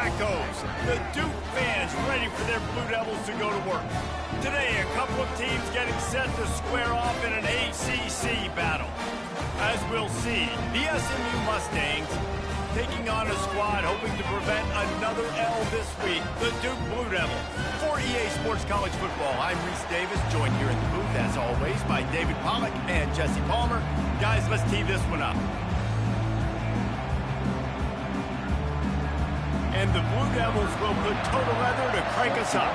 that goes. The Duke fans ready for their Blue Devils to go to work. Today, a couple of teams getting set to square off in an ACC battle. As we'll see, the SMU Mustangs taking on a squad hoping to prevent another L this week, the Duke Blue Devils. For EA Sports College Football, I'm Reese Davis, joined here in the booth, as always, by David Pollack and Jesse Palmer. Guys, let's tee this one up. And the Blue Devils will put total leather to crank us up.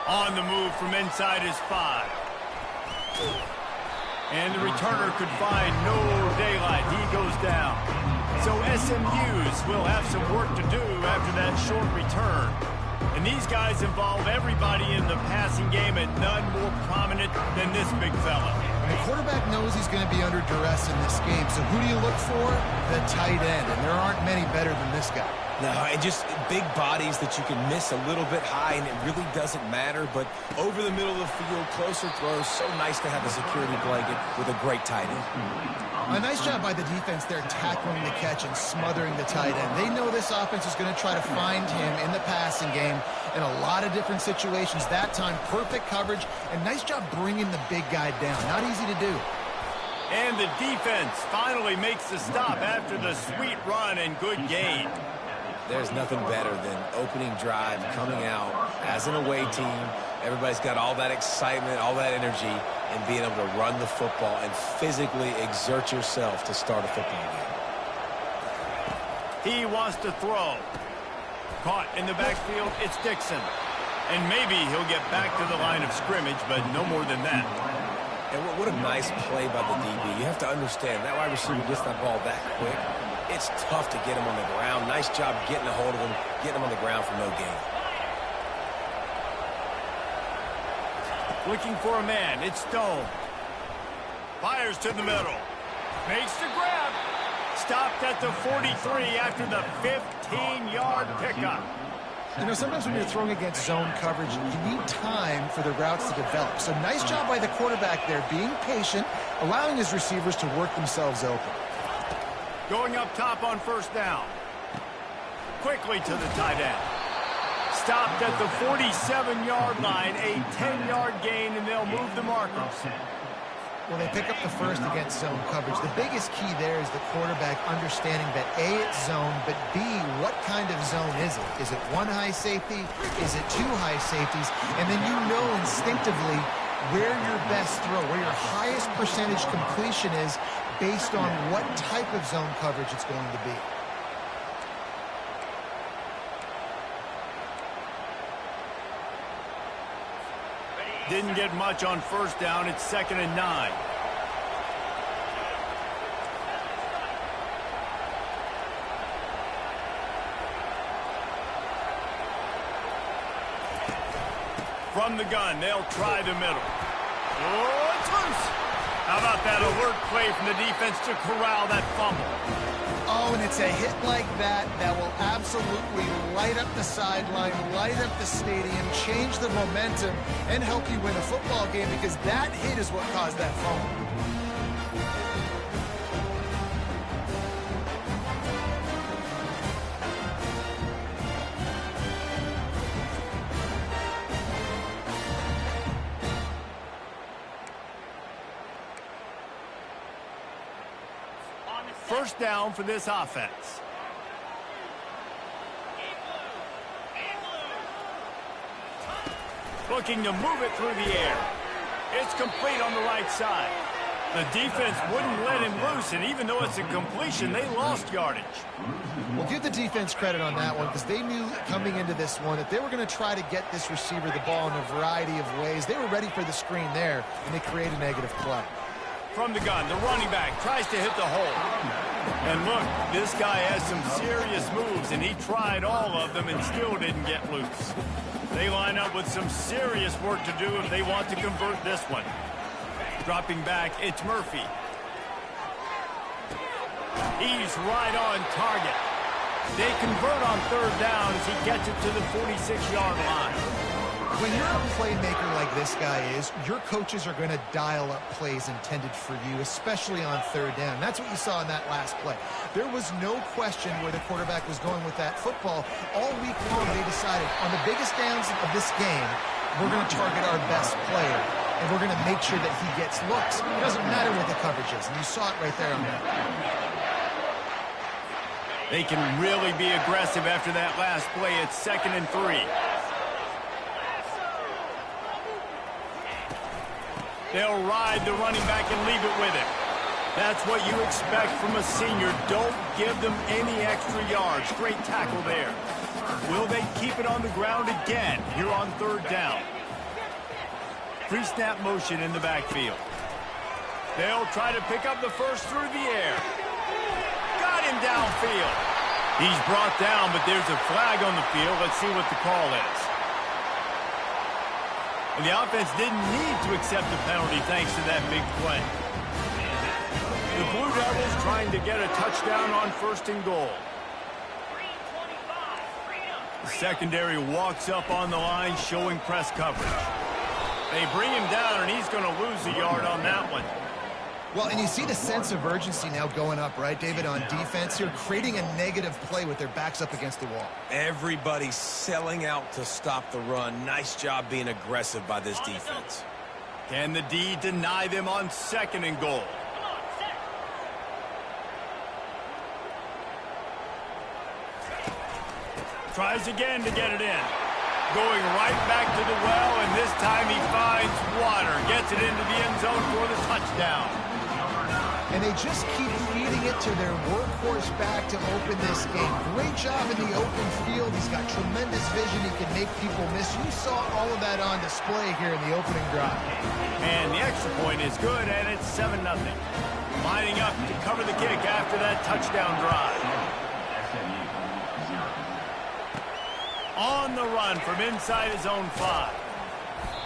On the move from inside his 5. And the returner could find no daylight. He goes down. So SMU's will have some work to do after that short return. And these guys involve everybody in the passing game, and none more prominent than this big fella. And the quarterback knows he's going to be under duress in this game. So who do you look for? The tight end. And there aren't many better than this guy. No, and just big bodies that you can miss a little bit high, and it really doesn't matter. But over the middle of the field, closer throws, so nice to have a security blanket with a great tight end. A nice job by the defense there tackling the catch and smothering the tight end. They know this offense is going to try to find him in the passing game in a lot of different situations. That time, perfect coverage, and nice job bringing the big guy down. Not easy to do. And the defense finally makes the stop after the sweet run and good gain. There's nothing better than opening drive, coming out as an away team. Everybody's got all that excitement, all that energy, and being able to run the football and physically exert yourself to start a football game. He wants to throw. Caught in the backfield, it's Dixon. And maybe he'll get back to the line of scrimmage, but no more than that. And what a nice play by the DB. You have to understand, that wide receiver gets that ball that quick. It's tough to get him on the ground. Nice job getting a hold of him, getting him on the ground for no gain. Looking for a man. It's Stone. Fires to the middle. Makes the grab. Stopped at the 43 after the 15-yard pickup. You know, sometimes when you're throwing against zone coverage, you need time for the routes to develop. So nice job by the quarterback there, being patient, allowing his receivers to work themselves open. Going up top on first down. Quickly to the tight end. Stopped at the 47-yard line, a 10-yard gain, and they'll move the markers. Well, they pick up the first against zone coverage. The biggest key there is the quarterback understanding that A, it's zone, but B, what kind of zone is it? Is it one high safety? Is it two high safeties? And then you know instinctively where your best throw, where your highest percentage completion is based on what type of zone coverage it's going to be. Didn't get much on first down. It's 2nd and 9. From the gun, they'll try the middle. Oh, it's loose. How about that alert play from the defense to corral that fumble? Oh, and it's a hit like that that will absolutely light up the sideline, light up the stadium, change the momentum, and help you win a football game, because that hit is what caused that fumble. First down for this offense. Looking to move it through the air. It's complete on the right side. The defense wouldn't let him loose, and even though it's a completion, they lost yardage. We'll give the defense credit on that one, because they knew coming into this one that they were going to try to get this receiver the ball in a variety of ways. They were ready for the screen there, and they create a negative play. From the gun, the running back tries to hit the hole. And look, this guy has some serious moves, and he tried all of them and still didn't get loose. They line up with some serious work to do if they want to convert this one. Dropping back, it's Murphy. He's right on target. They convert on third down as he gets it to the 46-yard line. When you're a playmaker like this guy is, your coaches are going to dial up plays intended for you, especially on third down. That's what you saw in that last play. There was no question where the quarterback was going with that football. All week long, they decided on the biggest downs of this game, we're going to target our best player, and we're going to make sure that he gets looks. It doesn't matter what the coverage is, and you saw it right there on that. They can really be aggressive after that last play. It's 2nd and 3. They'll ride the running back and leave it with him. That's what you expect from a senior. Don't give them any extra yards. Great tackle there. Will they keep it on the ground again here on 3rd down? Pre-snap motion in the backfield. They'll try to pick up the first through the air. Got him downfield. He's brought down, but there's a flag on the field. Let's see what the call is. And the offense didn't need to accept the penalty thanks to that big play. The Blue Devils trying to get a touchdown on 1st and goal. The secondary walks up on the line showing press coverage. They bring him down, and he's going to lose a yard on that one. Well, and you see the sense of urgency now going up, right, David, on defense here, creating a negative play with their backs up against the wall. Everybody's selling out to stop the run. Nice job being aggressive by this defense. Can the D deny them on 2nd and goal? Tries again to get it in. Going right back to the well, and this time he finds water. Gets it into the end zone for the touchdown. And they just keep feeding it to their workhorse back to open this game. Great job in the open field. He's got tremendous vision. He can make people miss. You saw all of that on display here in the opening drive. And the extra point is good, and it's 7-0. Lining up to cover the kick after that touchdown drive. On the run from inside his own 5.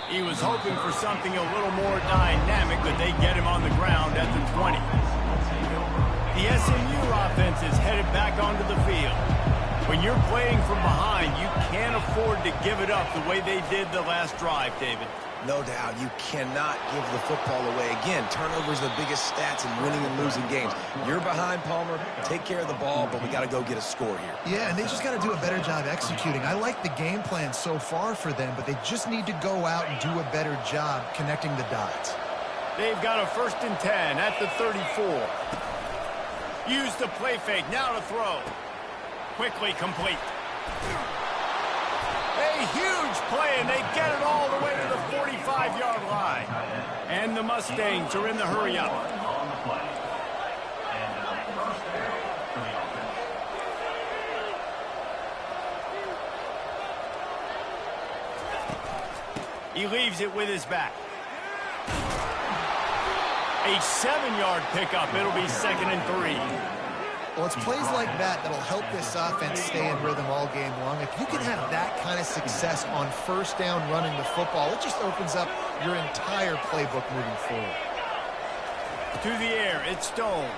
He was hoping for something a little more dynamic, but they get him on the ground at the 20. The SMU offense is headed back onto the field. When you're playing from behind, you can't afford to give it up the way they did the last drive, David. No doubt, you cannot give the football away. Again, turnovers are the biggest stats in winning and losing games. You're behind, Palmer. Take care of the ball, but we got to go get a score here. Yeah, and they just got to do a better job executing. I like the game plan so far for them, but they just need to go out and do a better job connecting the dots. They've got a 1st and 10 at the 34. Use the play fake. Now to throw. Quickly complete. A huge play, and they get it all the way to the 45-yard line. And the Mustangs are in the hurry-up. He leaves it with his back. A 7-yard pickup. It'll be 2nd and 3. Well, it's plays like that that'll help this offense stay in rhythm all game long. If you can have that kind of success on 1st down running the football, it just opens up your entire playbook moving forward. To the air, it's Stone.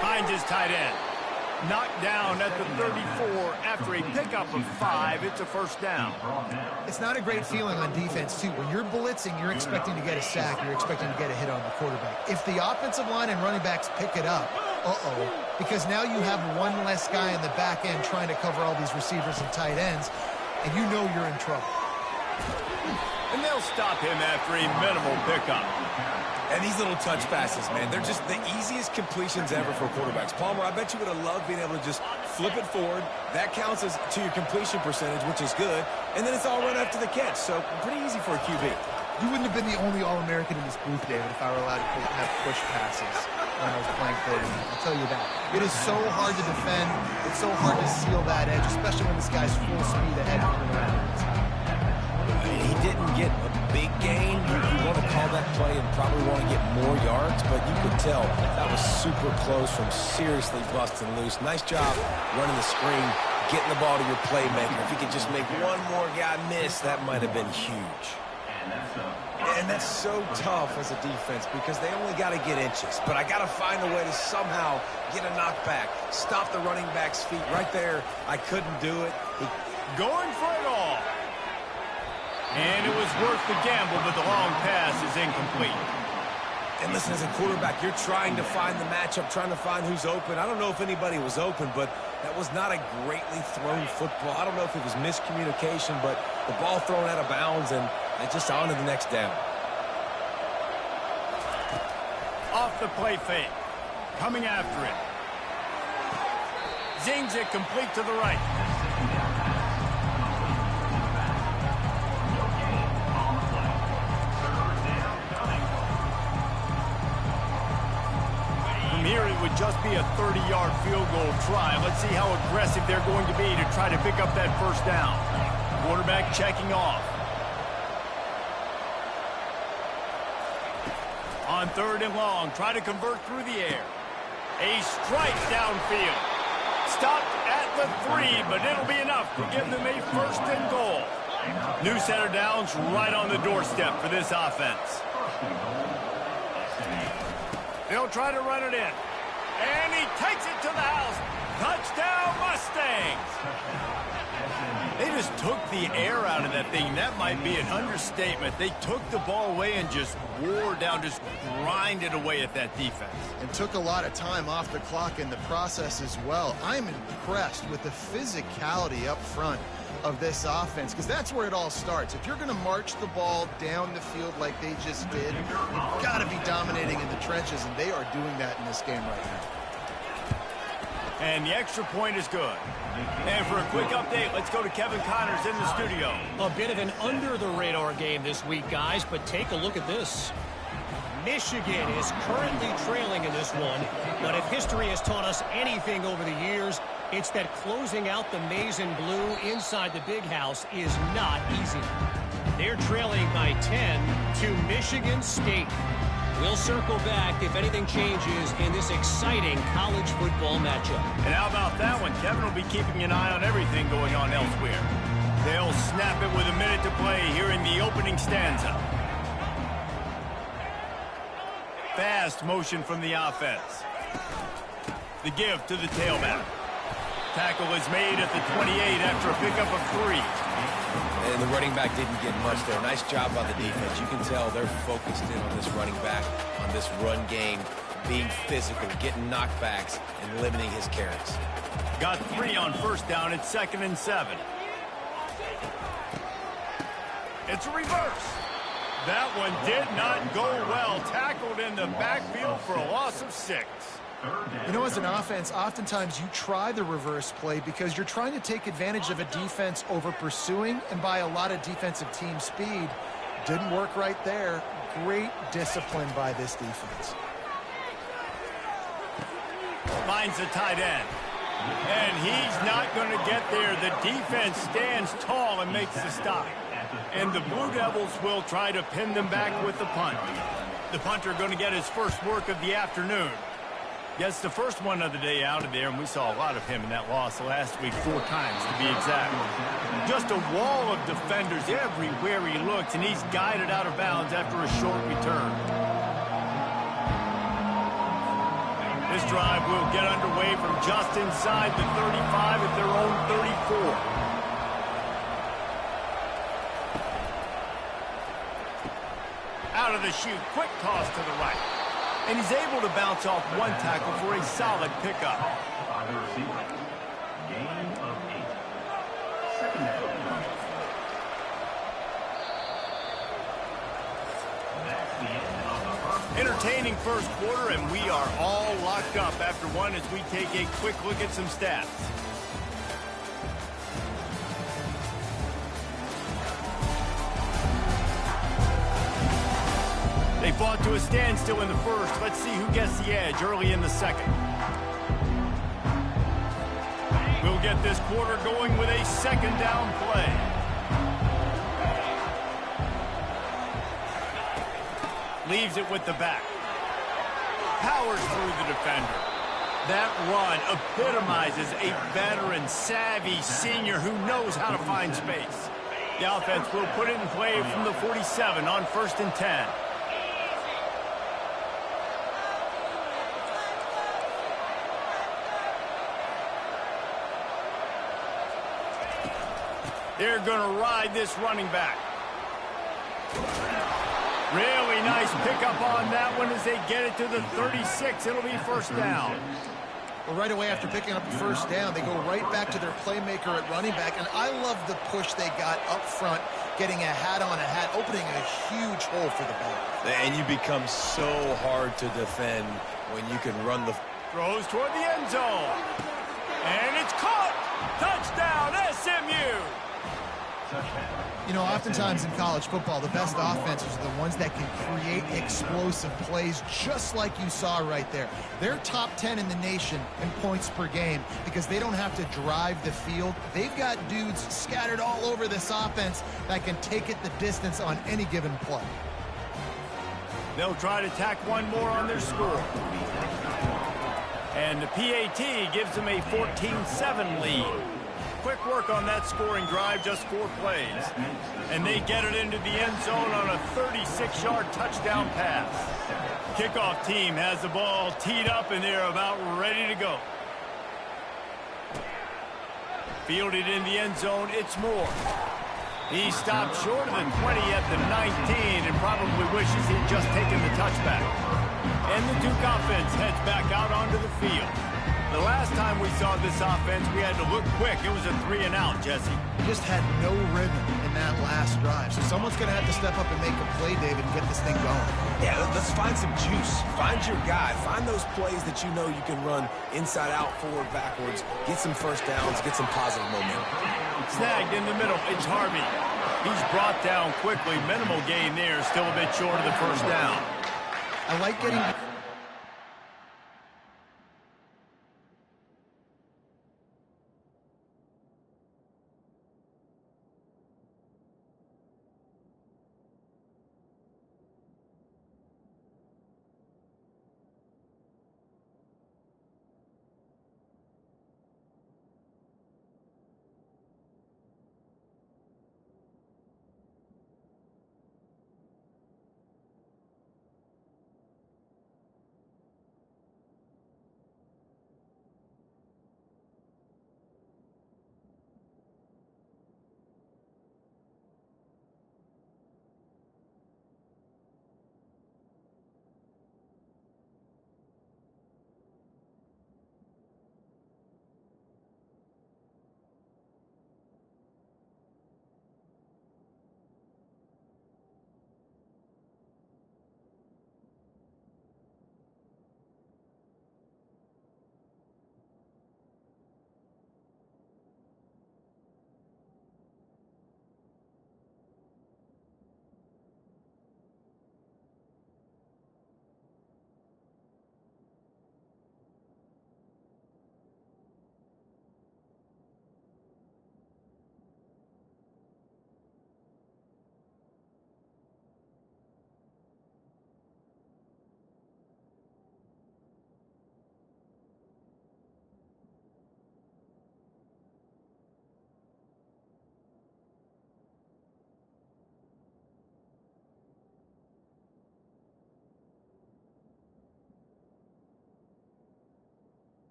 Finds his tight end. Knocked down at the 34 after a pickup of 5. It's a 1st down. It's not a great feeling on defense, too. When you're blitzing, you're expecting to get a sack. You're expecting to get a hit on the quarterback. If the offensive line and running backs pick it up, because now you have one less guy in the back end trying to cover all these receivers and tight ends, and you know you're in trouble. And they'll stop him after a minimal pickup. And these little touch passes, man, they're just the easiest completions ever for quarterbacks. Palmer, I bet you would have loved being able to just flip it forward. That counts as to your completion percentage, which is good. And then it's all run after the catch, so pretty easy for a QB. You wouldn't have been the only All-American in this booth, David, if I were allowed to have push passes when I was playing quarterback. I'll tell you that. It is so hard to defend. It's so hard to seal that edge, especially when this guy's full speed ahead coming around. He didn't get a big gain. You want to call that play and probably want to get more yards, but you could tell that was super close from seriously busting loose. Nice job running the screen, getting the ball to your playmaker. If you could just make one more guy miss, that might have been huge. And that's so tough as a defense because they only got to get inches. But I got to find a way to somehow get a knockback, stop the running back's feet right there. I couldn't do it. Going for it all. And it was worth the gamble, but the long pass is incomplete. And listen, as a quarterback, you're trying to find the matchup, trying to find who's open. I don't know if anybody was open, but that was not a greatly thrown football. I don't know if it was miscommunication, but the ball thrown out of bounds and just on to the next down. Off the play fake. Coming after it. Zings it complete to the right. From here, it would just be a 30-yard field goal try. Let's see how aggressive they're going to be to try to pick up that first down. Quarterback checking off. On 3rd and long, try to convert through the air. A strike downfield. Stopped at the 3, but it'll be enough to give them a 1st and goal. New set of downs right on the doorstep for this offense. They'll try to run it in. And he takes it to the house. Touchdown, Mustangs! They just took the air out of that thing. That might be an understatement. They took the ball away and just wore down, just grinded away at that defense. And took a lot of time off the clock in the process as well. I'm impressed with the physicality up front of this offense, because that's where it all starts. If you're going to march the ball down the field like they just did, you've got to be dominating in the trenches, and they are doing that in this game right now. And the extra point is good. And for a quick update, let's go to Kevin Connors in the studio. A bit of an under-the-radar game this week, guys, but take a look at this. Michigan is currently trailing in this one, but if history has taught us anything over the years, it's that closing out the maize and blue inside the big house is not easy. They're trailing by 10 to Michigan State. We'll circle back if anything changes in this exciting college football matchup. And how about that one? Kevin will be keeping an eye on everything going on elsewhere. They'll snap it with a minute to play here in the opening stanza. Fast motion from the offense. The give to the tailback. Tackle is made at the 28 after a pickup of 3. And the running back didn't get much there. Nice job by the defense. You can tell they're focused in on this running back, on this run game, being physical, getting knockbacks, and limiting his carries. Got 3 on 1st down. It's 2nd and 7. It's a reverse. That one did not go well. Tackled in the backfield for a loss of 6. You know, as an offense, oftentimes you try the reverse play because you're trying to take advantage of a defense over pursuing and by a lot of defensive team speed. Didn't work right there. Great discipline by this defense. Finds the tight end. And he's not going to get there. The defense stands tall and makes the stop. And the Blue Devils will try to pin them back with the punt. The punter going to get his first work of the afternoon. Gets the first one of the day out of there, and we saw a lot of him in that loss last week, 4 times to be exact. Just a wall of defenders everywhere he looks, and he's guided out of bounds after a short return. This drive will get underway from just inside the 35 at their own 34. Out of the chute, quick toss to the right. And he's able to bounce off one tackle for a solid pickup. Entertaining first quarter, and we are all locked up after one as we take a quick look at some stats. They fought to a standstill in the first. Let's see who gets the edge early in the second. We'll get this quarter going with a 2nd down play. Leaves it with the back. Powers through the defender. That run epitomizes a veteran, savvy senior who knows how to find space. The offense will put it in play from the 47 on 1st and 10. They're going to ride this running back. Really nice pickup on that one as they get it to the 36. It'll be first down. Well, right away after picking up the first down, they go right back to their playmaker at running back. And I love the push they got up front, getting a hat on a hat, opening a huge hole for the back. And you become so hard to defend when you can run the... Throws toward the end zone. And it's caught. Touchdown, SMU. You know, oftentimes in college football, the best offenses are the ones that can create explosive plays, just like you saw right there. They're top 10 in the nation in points per game because they don't have to drive the field. They've got dudes scattered all over this offense that can take it the distance on any given play. They'll try to tack one more on their score. And the PAT gives them a 14-7 lead. Quick work on that scoring drive, just 4 plays. And they get it into the end zone on a 36-yard touchdown pass. Kickoff team has the ball teed up, and they're about ready to go. Fielded in the end zone, it's Moore. He stopped short of the 20 at the 19 and probably wishes he'd just taken the touchback. And the Duke offense heads back out onto the field. The last time we saw this offense, we had to look quick. It was a 3-and-out, Jesse. Just had no rhythm in that last drive. So someone's going to have to step up and make a play, David, and get this thing going. Yeah, let's find some juice. Find your guy. Find those plays that you know you can run inside out, forward, backwards. Get some first downs. Get some positive momentum. Snagged in the middle. It's Harvey. He's brought down quickly. Minimal gain there. Still a bit short of the first down. I like getting...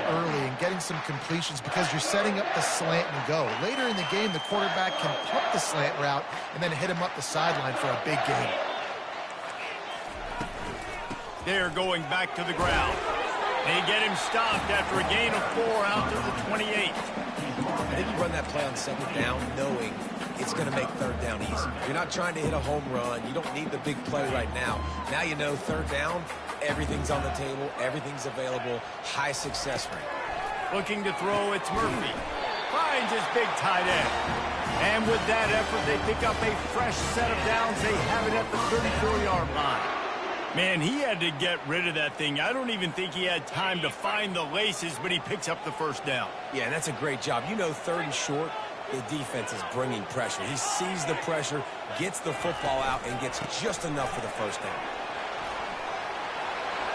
early and getting some completions because you're setting up the slant and go. Later in the game, the quarterback can pump the slant route and then hit him up the sideline for a big gain. They're going back to the ground. They get him stopped after a gain of 4 out to the 28. I think you run that play on second down knowing it's going to make third down easy. You're not trying to hit a home run. You don't need the big play right now. Now you know third down, everything's on the table, everything's available, high success rate. Looking to throw, it's Murphy. Finds his big tight end. And with that effort, they pick up a fresh set of downs. They have it at the 34-yard line. Man, he had to get rid of that thing. I don't even think he had time to find the laces, but he picks up the first down. Yeah, and that's a great job. You know, third and short, the defense is bringing pressure. He sees the pressure, gets the football out, and gets just enough for the first down.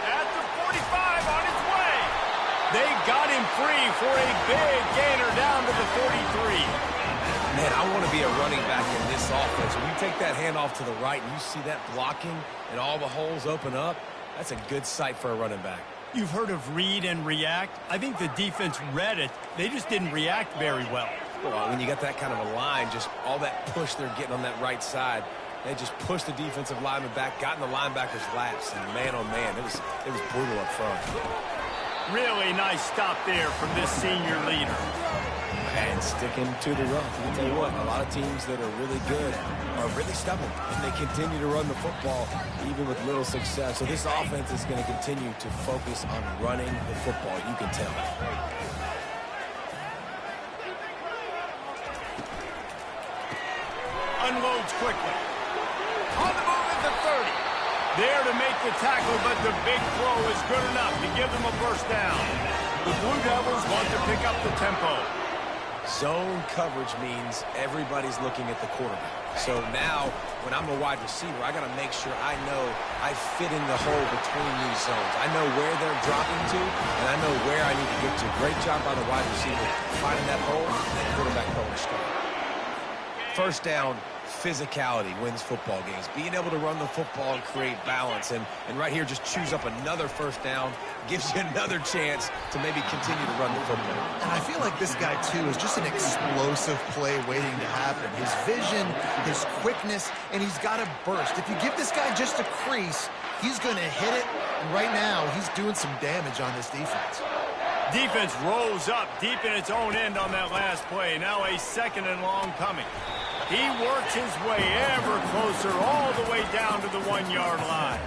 At the 45 on his way. They got him free for a big gainer down to the 43. Man, I want to be a running back in this offense. When you take that handoff to the right and you see that blocking and all the holes open up, that's a good sight for a running back. You've heard of read and react. I think the defense read it. They just didn't react very well. Well, when you got that kind of a line, just all that push they're getting on that right side, they just pushed the defensive lineman back, got in the linebacker's laps, and man, oh man, it was brutal up front. Really nice stop there from this senior leader. And sticking to the run. I'll tell you what, a lot of teams that are really good are really stubborn, and they continue to run the football even with little success. So this offense is going to continue to focus on running the football, you can tell. Unloads quickly. On the move at the 30. There to make the tackle, but the big throw is good enough to give them a first down. The Blue Devils want to pick up the tempo. Zone coverage means everybody's looking at the quarterback. So now, when I'm a wide receiver, I got to make sure I know I fit in the hole between these zones. I know where they're dropping to, and I know where I need to get to. Great job by the wide receiver finding that hole, and quarterback going straight. First down, physicality wins football games. Being able to run the football and create balance. And right here, just choose up another first down, gives you another chance to maybe continue to run the football. And I feel like this guy, too, is just an explosive play waiting to happen. His vision, his quickness, and he's got a burst. If you give this guy just a crease, he's going to hit it. And right now, he's doing some damage on this defense. Defense rose up deep in its own end on that last play. Now a second and long coming. He works his way ever closer all the way down to the 1 yard line.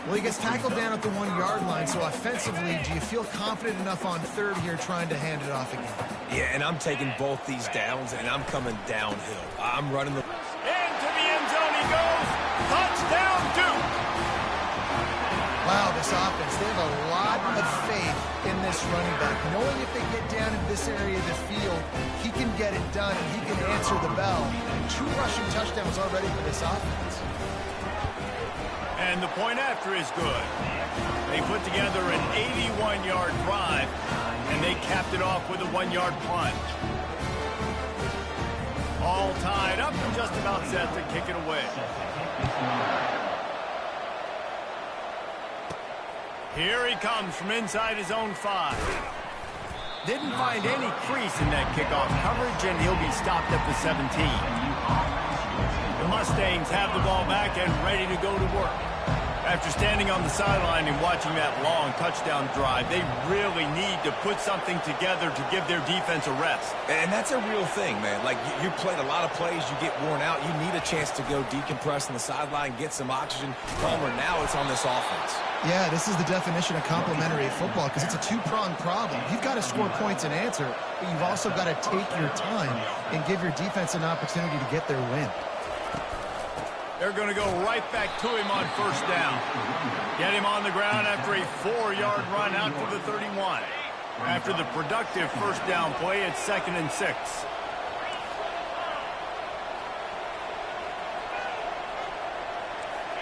Well, he gets tackled down at the 1 yard line, so offensively, do you feel confident enough on third here trying to hand it off again? Yeah, and I'm taking both these downs, and I'm coming downhill. I'm running the... Into the end zone he goes. Touchdown, Duke. Wow, this offense, they have a lot of faith in this running back. Knowing if they get down in this area of the field, he can get it done and he can answer the bell. 2 rushing touchdowns already for this offense. And the point after is good. They put together an 81-yard drive, and they capped it off with a 1 yard plunge. All tied up and just about set to kick it away. Here he comes from inside his own 5. Didn't find any crease in that kickoff coverage, and he'll be stopped at the 17. The Mustangs have the ball back and ready to go to work. After standing on the sideline and watching that long touchdown drive, they really need to put something together to give their defense a rest. And that's a real thing, man. Like, you played a lot of plays, you get worn out, you need a chance to go decompress on the sideline, get some oxygen. Palmer, now it's on this offense. Yeah, this is the definition of complementary football because it's a 2-pronged problem. You've got to score points and answer, but you've also got to take your time and give your defense an opportunity to get their win. They're going to go right back to him on first down. Get him on the ground after a 4-yard run out to the 31. After the productive first down play, it's 2nd and 6.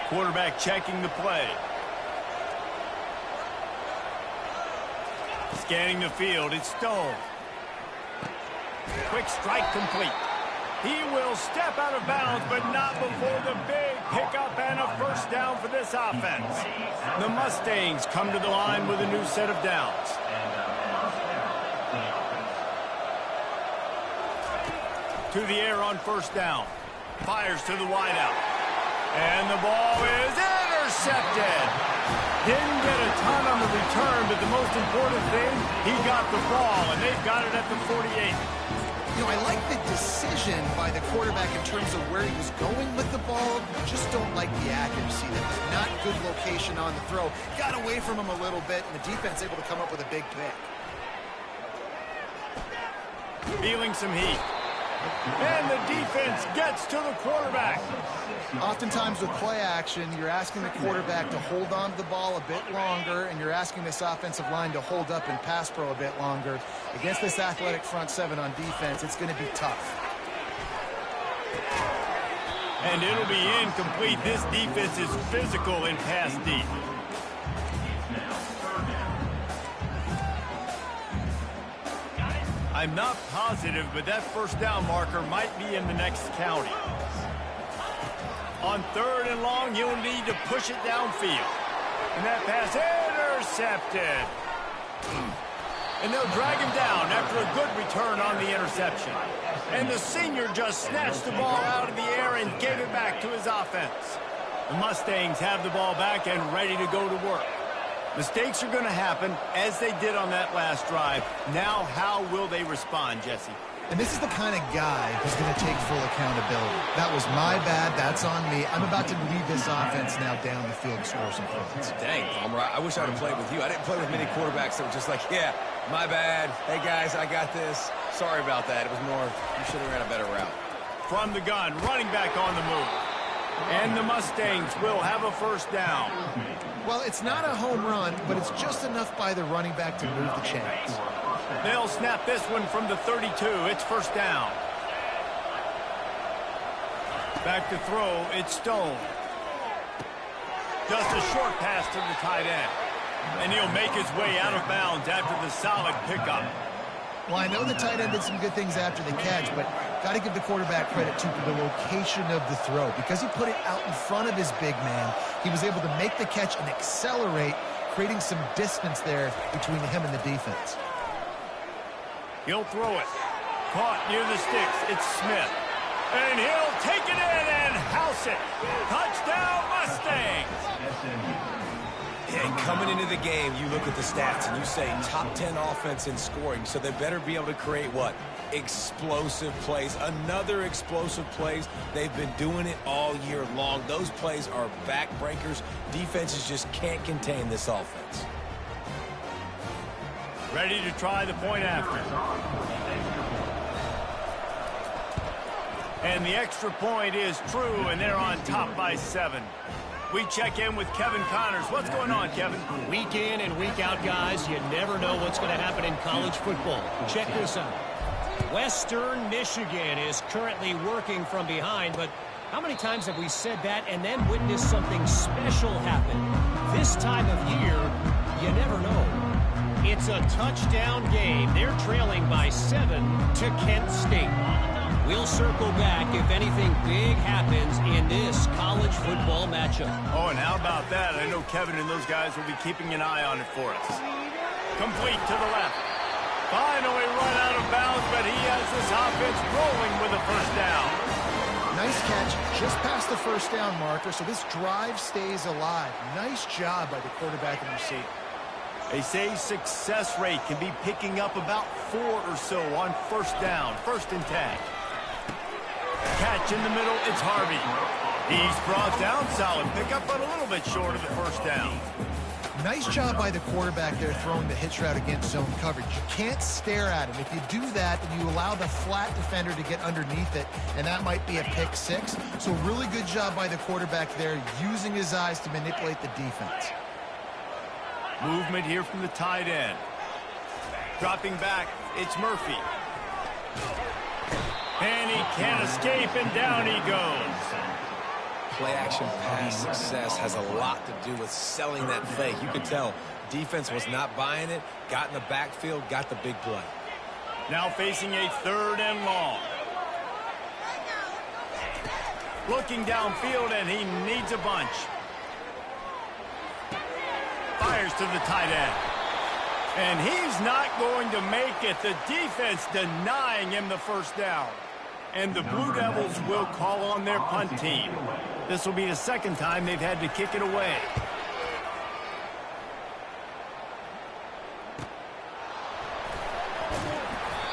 Quarterback checking the play. Scanning the field, it's Stone. Quick strike complete. He will step out of bounds, but not before the big pickup and a first down for this offense. The Mustangs come to the line with a new set of downs. To the air on first down. Fires to the wideout. And the ball is intercepted. Didn't get a ton on the return, but the most important thing, he got the ball, and they've got it at the 48. You know, I like the decision by the quarterback in terms of where he was going with the ball. Just don't like the accuracy. That was not good location on the throw. Got away from him a little bit, and the defense able to come up with a big pick. Feeling some heat. And the defense gets to the quarterback. Oftentimes with play action, you're asking the quarterback to hold on to the ball a bit longer, and you're asking this offensive line to hold up and pass pro a bit longer. Against this athletic front 7 on defense, it's going to be tough. And it'll be incomplete. This defense is physical in pass deep. I'm not positive, but that first down marker might be in the next county. On 3rd and long, he'll need to push it downfield. And that pass intercepted. And they'll drag him down after a good return on the interception. And the senior just snatched the ball out of the air and gave it back to his offense. The Mustangs have the ball back and ready to go to work. Mistakes are going to happen, as they did on that last drive. Now, how will they respond, Jesse? And this is the kind of guy who's going to take full accountability. That was my bad. That's on me. I'm about to lead this offense now down the field and score some points. Dang, Palmer, I wish I would have played with you. I didn't play with many quarterbacks that were just like, yeah, my bad. Hey, guys, I got this. Sorry about that. It was more, you should have ran a better route. From the gun, running back on the move. And the Mustangs will have a first down. Well, it's not a home run, but it's just enough by the running back to move the chains. They'll snap this one from the 32. It's first down. Back to throw. It's Stone. Just a short pass to the tight end. And he'll make his way out of bounds after the solid pickup. Well, I know the tight end did some good things after the catch, but got to give the quarterback credit to the location of the throw. Because he put it out in front of his big man, he was able to make the catch and accelerate, creating some distance there between him and the defense. He'll throw it. Caught near the sticks. It's Smith. And he'll take it in and house it. Touchdown, Mustangs! And coming into the game, you look at the stats and you say top 10 offense in scoring, so they better be able to create what? Explosive plays. Another explosive plays. They've been doing it all year long. Those plays are backbreakers. Defenses just can't contain this offense. Ready to try the point after. And the extra point is true, and they're on top by 7. We check in with Kevin Connors. What's going on, Kevin? Week in and week out, guys, you never know what's going to happen in college football. Check this out. Western Michigan is currently working from behind, but how many times have we said that and then witnessed something special happen? This time of year, you never know. It's a touchdown game. They're trailing by 7 to Kent State. We'll circle back if anything big happens in this college football matchup. Oh, and how about that? I know Kevin and those guys will be keeping an eye on it for us. Complete to the left. Finally run out of bounds, but he has this offense rolling with a first down. Nice catch just past the first down marker, so this drive stays alive. Nice job by the quarterback and receiver. They say success rate can be picking up about 4 or so on first down, 1st and 10. Catch in the middle, it's Harvey. He's brought down, solid pickup, but a little bit short of the first down. Nice job by the quarterback there throwing the hitch route against zone coverage. You can't stare at him. If you do that, then you allow the flat defender to get underneath it, and that might be a pick 6. So really good job by the quarterback there, using his eyes to manipulate the defense. Movement here from the tight end. Dropping back, it's Murphy. And he can't escape, and down he goes. Play-action pass success has a lot to do with selling that fake. You could tell defense was not buying it, got in the backfield, got the big play. Now facing a 3rd and long. Looking downfield, and he needs a bunch. Fires to the tight end. And he's not going to make it. The defense denying him the first down. And the Blue Devils will call on their punt team. This will be the 2nd time they've had to kick it away.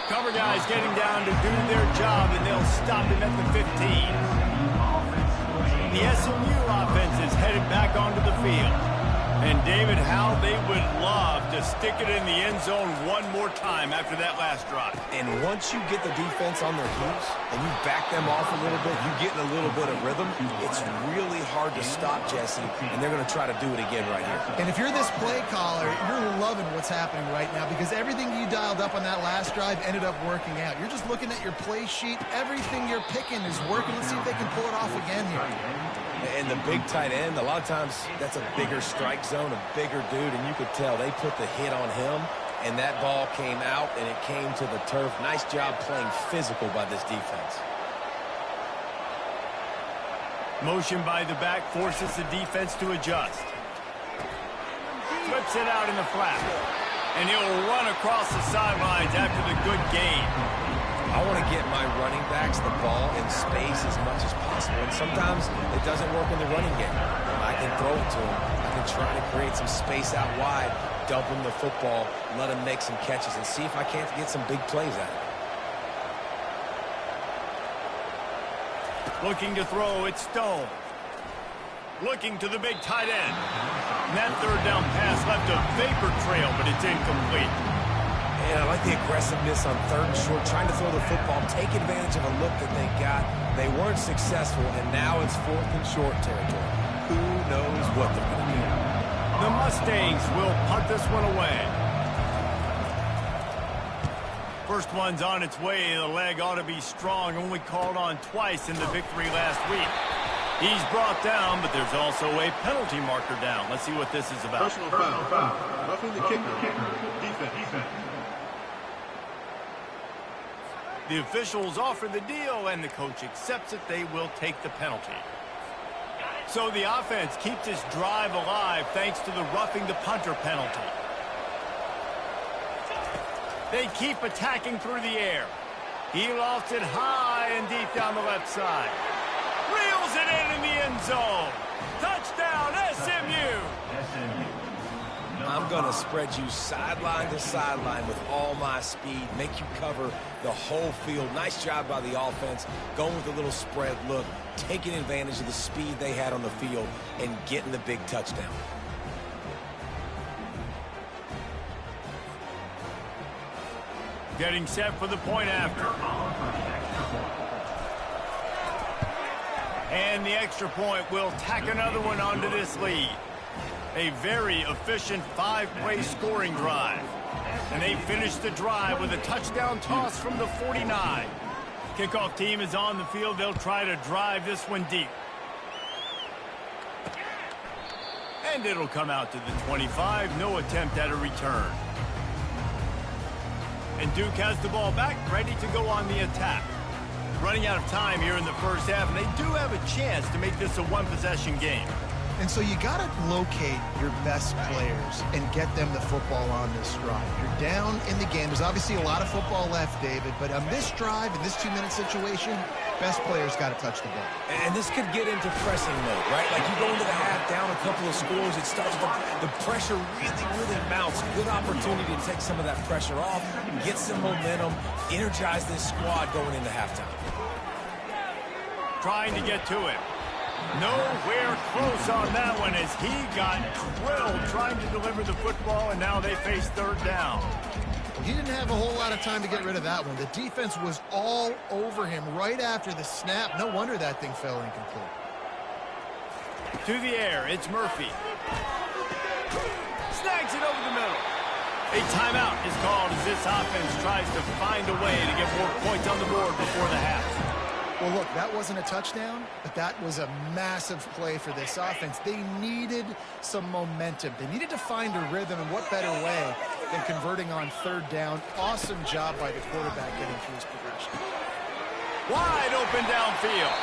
Cover guys getting down to do their job, and they'll stop him at the 15. The SMU offense is headed back onto the field. And, David, how they would love to stick it in the end zone one more time after that last drive. And once you get the defense on their heels and you back them off a little bit, you get in a little bit of rhythm, it's really hard to stop, Jesse, and they're going to try to do it again right here. And if you're this play caller, you're loving what's happening right now because everything you dialed up on that last drive ended up working out. You're just looking at your play sheet. Everything you're picking is working. Let's see if they can pull it off again here. And the big tight end, a lot of times that's a bigger strike zone, a bigger dude, and you could tell they put the hit on him, and that ball came out, and it came to the turf. Nice job playing physical by this defense. Motion by the back forces the defense to adjust. Flips it out in the flat. And he'll run across the sidelines after the good gain. I want to get my running backs the ball in space as much as possible. And sometimes it doesn't work in the running game. I can throw it to him. I can try to create some space out wide, dump him the football, let him make some catches, and see if I can't get some big plays out of it. Looking to throw, it's Stone. Looking to the big tight end. And that third down pass left a vapor trail, but it's incomplete. And I like the aggressiveness on 3rd and short, trying to throw the football, take advantage of a look that they got. They weren't successful, and now it's 4th and short territory. Who knows what they're going to do? The Mustangs will punt this one away. First one's on its way. The leg ought to be strong. Only called on twice in the victory last week. He's brought down, but there's also a penalty marker down. Let's see what this is about. Personal foul. Roughing the kicker. Defense. The officials offer the deal, and the coach accepts it. They will take the penalty. So the offense keeps this drive alive thanks to the roughing the punter penalty. They keep attacking through the air. He lofts it high and deep down the left side. Reels it in the end zone. Touchdown, SMU. I'm going to spread you sideline to sideline with all my speed, make you cover the whole field. Nice job by the offense, going with a little spread look, taking advantage of the speed they had on the field, and getting the big touchdown. Getting set for the point after. And the extra point will tack another one onto this lead. A very efficient 5-play scoring drive. And they finish the drive with a touchdown toss from the 49. Kickoff team is on the field. They'll try to drive this one deep. And it'll come out to the 25. No attempt at a return. And Duke has the ball back, ready to go on the attack. Running out of time here in the first half, and they do have a chance to make this a one-possession game. And so you got to locate your best players and get them the football on this drive. You're down in the game. There's obviously a lot of football left, David, but on this drive, in this 2-minute situation, best players got to touch the ball. And this could get into pressing mode, right? Like you go into the half, down a couple of scores, it starts the pressure really mounts. Good opportunity to take some of that pressure off, get some momentum, energize this squad going into halftime. Trying to get to it. Nowhere close on that one as he got drilled trying to deliver the football, and now they face 3rd down. He didn't have a whole lot of time to get rid of that one. The defense was all over him right after the snap. No wonder that thing fell incomplete. To the air, it's Murphy. Snags it over the middle. A timeout is called as this offense tries to find a way to get more points on the board before the half. Well, look, that wasn't a touchdown, but that was a massive play for this offense. They needed some momentum. They needed to find a rhythm, and what better way than converting on 3rd down. Awesome job by the quarterback getting through his progression. Wide open downfield.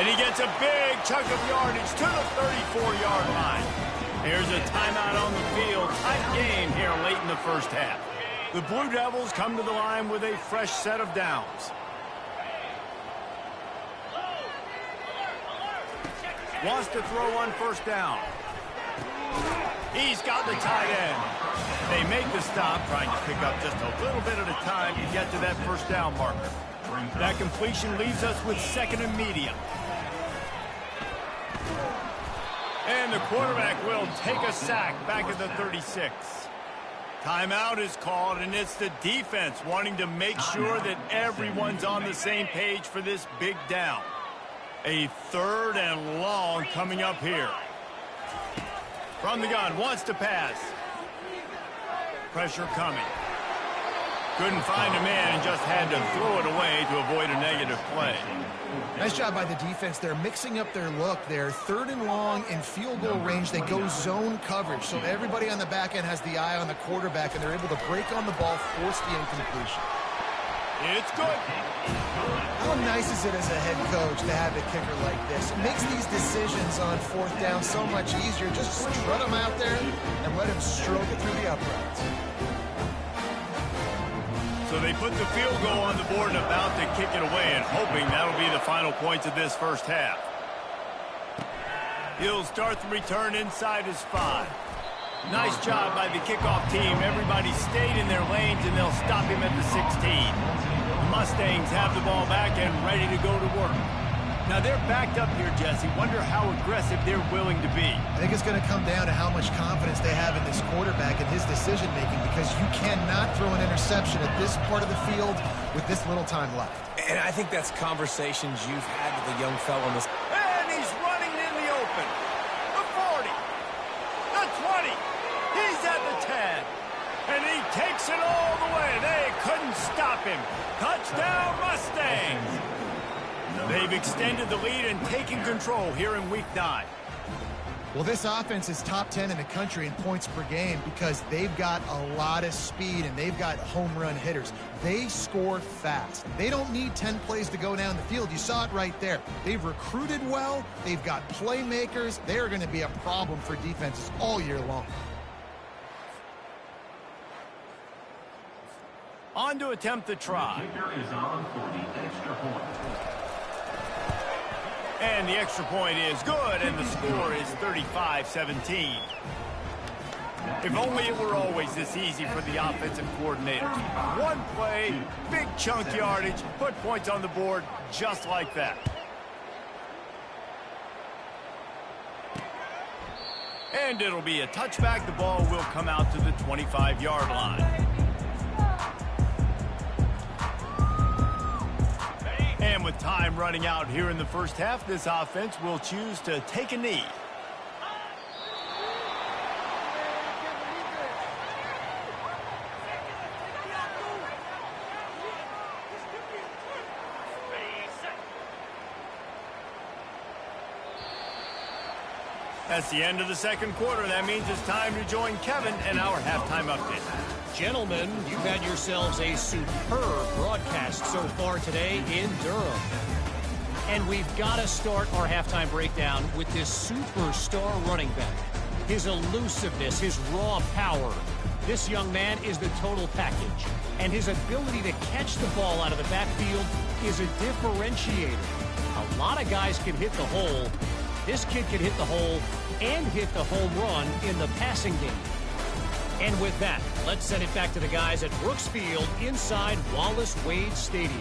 And he gets a big chunk of yardage to the 34-yard line. Here's a timeout on the field. Tight game here late in the first half. The Blue Devils come to the line with a fresh set of downs. Wants to throw on 1st down. He's got the tight end. They make the stop, trying to pick up just a little bit at a time to get to that 1st down marker. That completion leaves us with 2nd and medium. And the quarterback will take a sack back at the 36. Timeout is called, and it's the defense wanting to make sure that everyone's on the same page for this big down. A 3rd and long coming up here. From the gun, wants to pass. Pressure coming. Couldn't find a man and just had to throw it away to avoid a negative play. Nice job by the defense. They're mixing up their look. They're 3rd and long in field goal range. They go zone coverage, so everybody on the back end has the eye on the quarterback, and they're able to break on the ball, force the incompletion. It's good. How nice is it as a head coach to have a kicker like this? It makes these decisions on 4th down so much easier. Just strut him out there and let him stroke it through the uprights. So they put the field goal on the board and about to kick it away, and hoping that'll be the final points of this first half. He'll start the return inside his 5. Nice job by the kickoff team. Everybody stayed in their lanes, and they'll stop him at the 16. The Mustangs have the ball back and ready to go to work. Now they're backed up here, Jesse. Wonder how aggressive they're willing to be. I think it's going to come down to how much confidence they have in this quarterback and his decision-making, because you cannot throw an interception at this part of the field with this little time left. And I think that's conversations you've had with a young fellow in this. And he's running in the open. The 40. The 20. He's at the 10. And he takes it all the way. They couldn't stop him. Touchdown, Mustangs. They've extended the lead and taken control here in Week 9. Well, this offense is top 10 in the country in points per game because they've got a lot of speed and they've got home run hitters. They score fast. They don't need 10 plays to go down the field. You saw it right there. They've recruited well. They've got playmakers. They are going to be a problem for defenses all year long. On to attempt the try. And the extra point is good, and the score is 35-17. If only it were always this easy for the offensive coordinators. One play, big chunk yardage, put points on the board just like that. And it'll be a touchback. The ball will come out to the 25-yard line. And with time running out here in the first half, this offense will choose to take a knee. That's the end of the second quarter. That means it's time to join Kevin and our halftime update. Gentlemen, you've had yourselves a superb broadcast so far today in Durham. And we've got to start our halftime breakdown with this superstar running back. His elusiveness, his raw power. This young man is the total package. And his ability to catch the ball out of the backfield is a differentiator. A lot of guys can hit the hole. This kid can hit the hole and hit the home run in the passing game. And with that, let's send it back to the guys at Brooks Field inside Wallace Wade Stadium.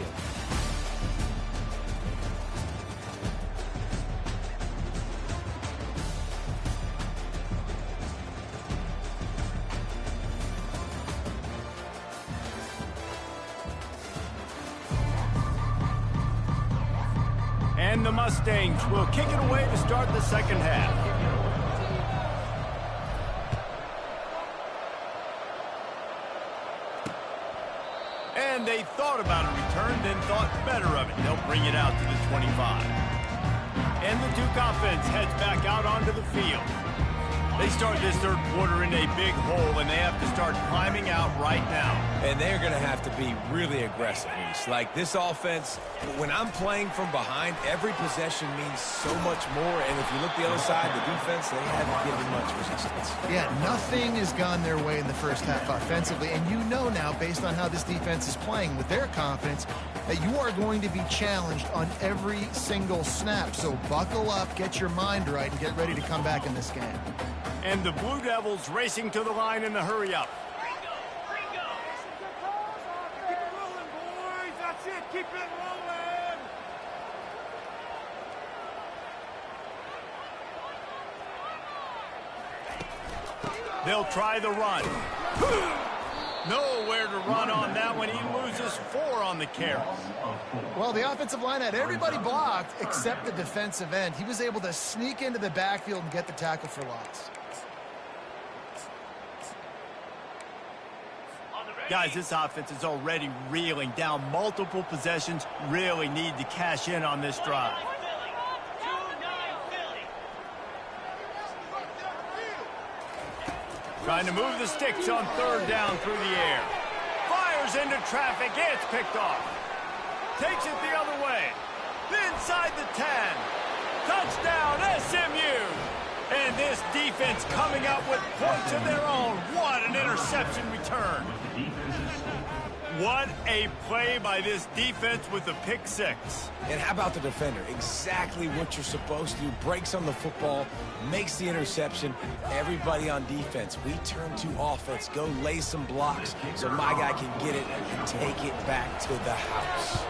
And the Mustangs will kick it away to start the second half. And they thought about a return, then thought better of it. They'll bring it out to the 25. And the Duke offense heads back out onto the field. They start this third quarter in a big hole, and they have to start climbing out right now. And they're going to have to be really aggressive. Like this offense, when I'm playing from behind, every possession means so much more. And if you look the other side, the defense, they haven't given much resistance. Yeah, nothing has gone their way in the first half offensively. And you know now, based on how this defense is playing with their confidence, that you are going to be challenged on every single snap. So buckle up, get your mind right, and get ready to come back in this game. And the Blue Devils racing to the line in the hurry-up. Keep it rolling, boys. That's it. Keep it rolling. They'll try the run. Nowhere to run on that one. He loses 4 on the carry. Well, the offensive line had everybody blocked except the defensive end. He was able to sneak into the backfield and get the tackle for loss. Guys, this offense is already reeling down multiple possessions. Really need to cash in on this drive. Trying to move the sticks on third down through the air. Fires into traffic. It's picked off. Takes it the other way. Inside the 10. Touchdown, SMU. And this defense coming up with points of their own. What an interception return. What a play by this defense with a pick six. And how about the defender? Exactly what you're supposed to do. Breaks on the football, makes the interception. Everybody on defense, we turn to offense. Go lay some blocks so my guy can get it and take it back to the house.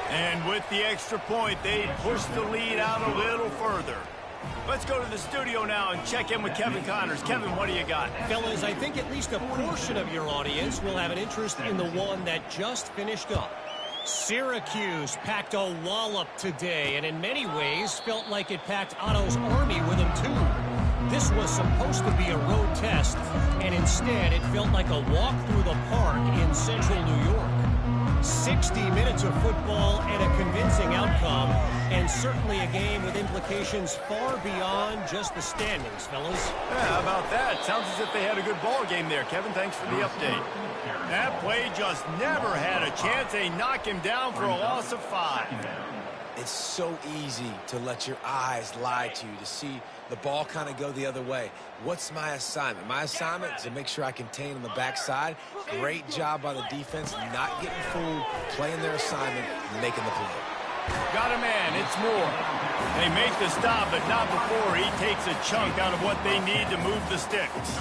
And with the extra point, they push the lead out a little further. Let's go to the studio now and check in with Kevin Connors. Kevin, what do you got? Fellas, I think at least a portion of your audience will have an interest in the one that just finished up. Syracuse packed a wallop today, and in many ways felt like it packed Otto's Army with them too. This was supposed to be a road test, and instead it felt like a walk through the park in central New York. 60 minutes of football and a convincing outcome, and certainly a game with implications far beyond just the standings, fellas. Yeah, how about that? Sounds as if they had a good ball game there. Kevin, thanks for the update. That play just never had a chance. They knock him down for a loss of 5. It's so easy to let your eyes lie to you, to see the ball kind of go the other way. What's my assignment? My assignment is to make sure I contain on the backside. Great job by the defense, not getting fooled, playing their assignment, making the play. Got a man, it's Moore. They make the stop, but not before he takes a chunk out of what they need to move the sticks.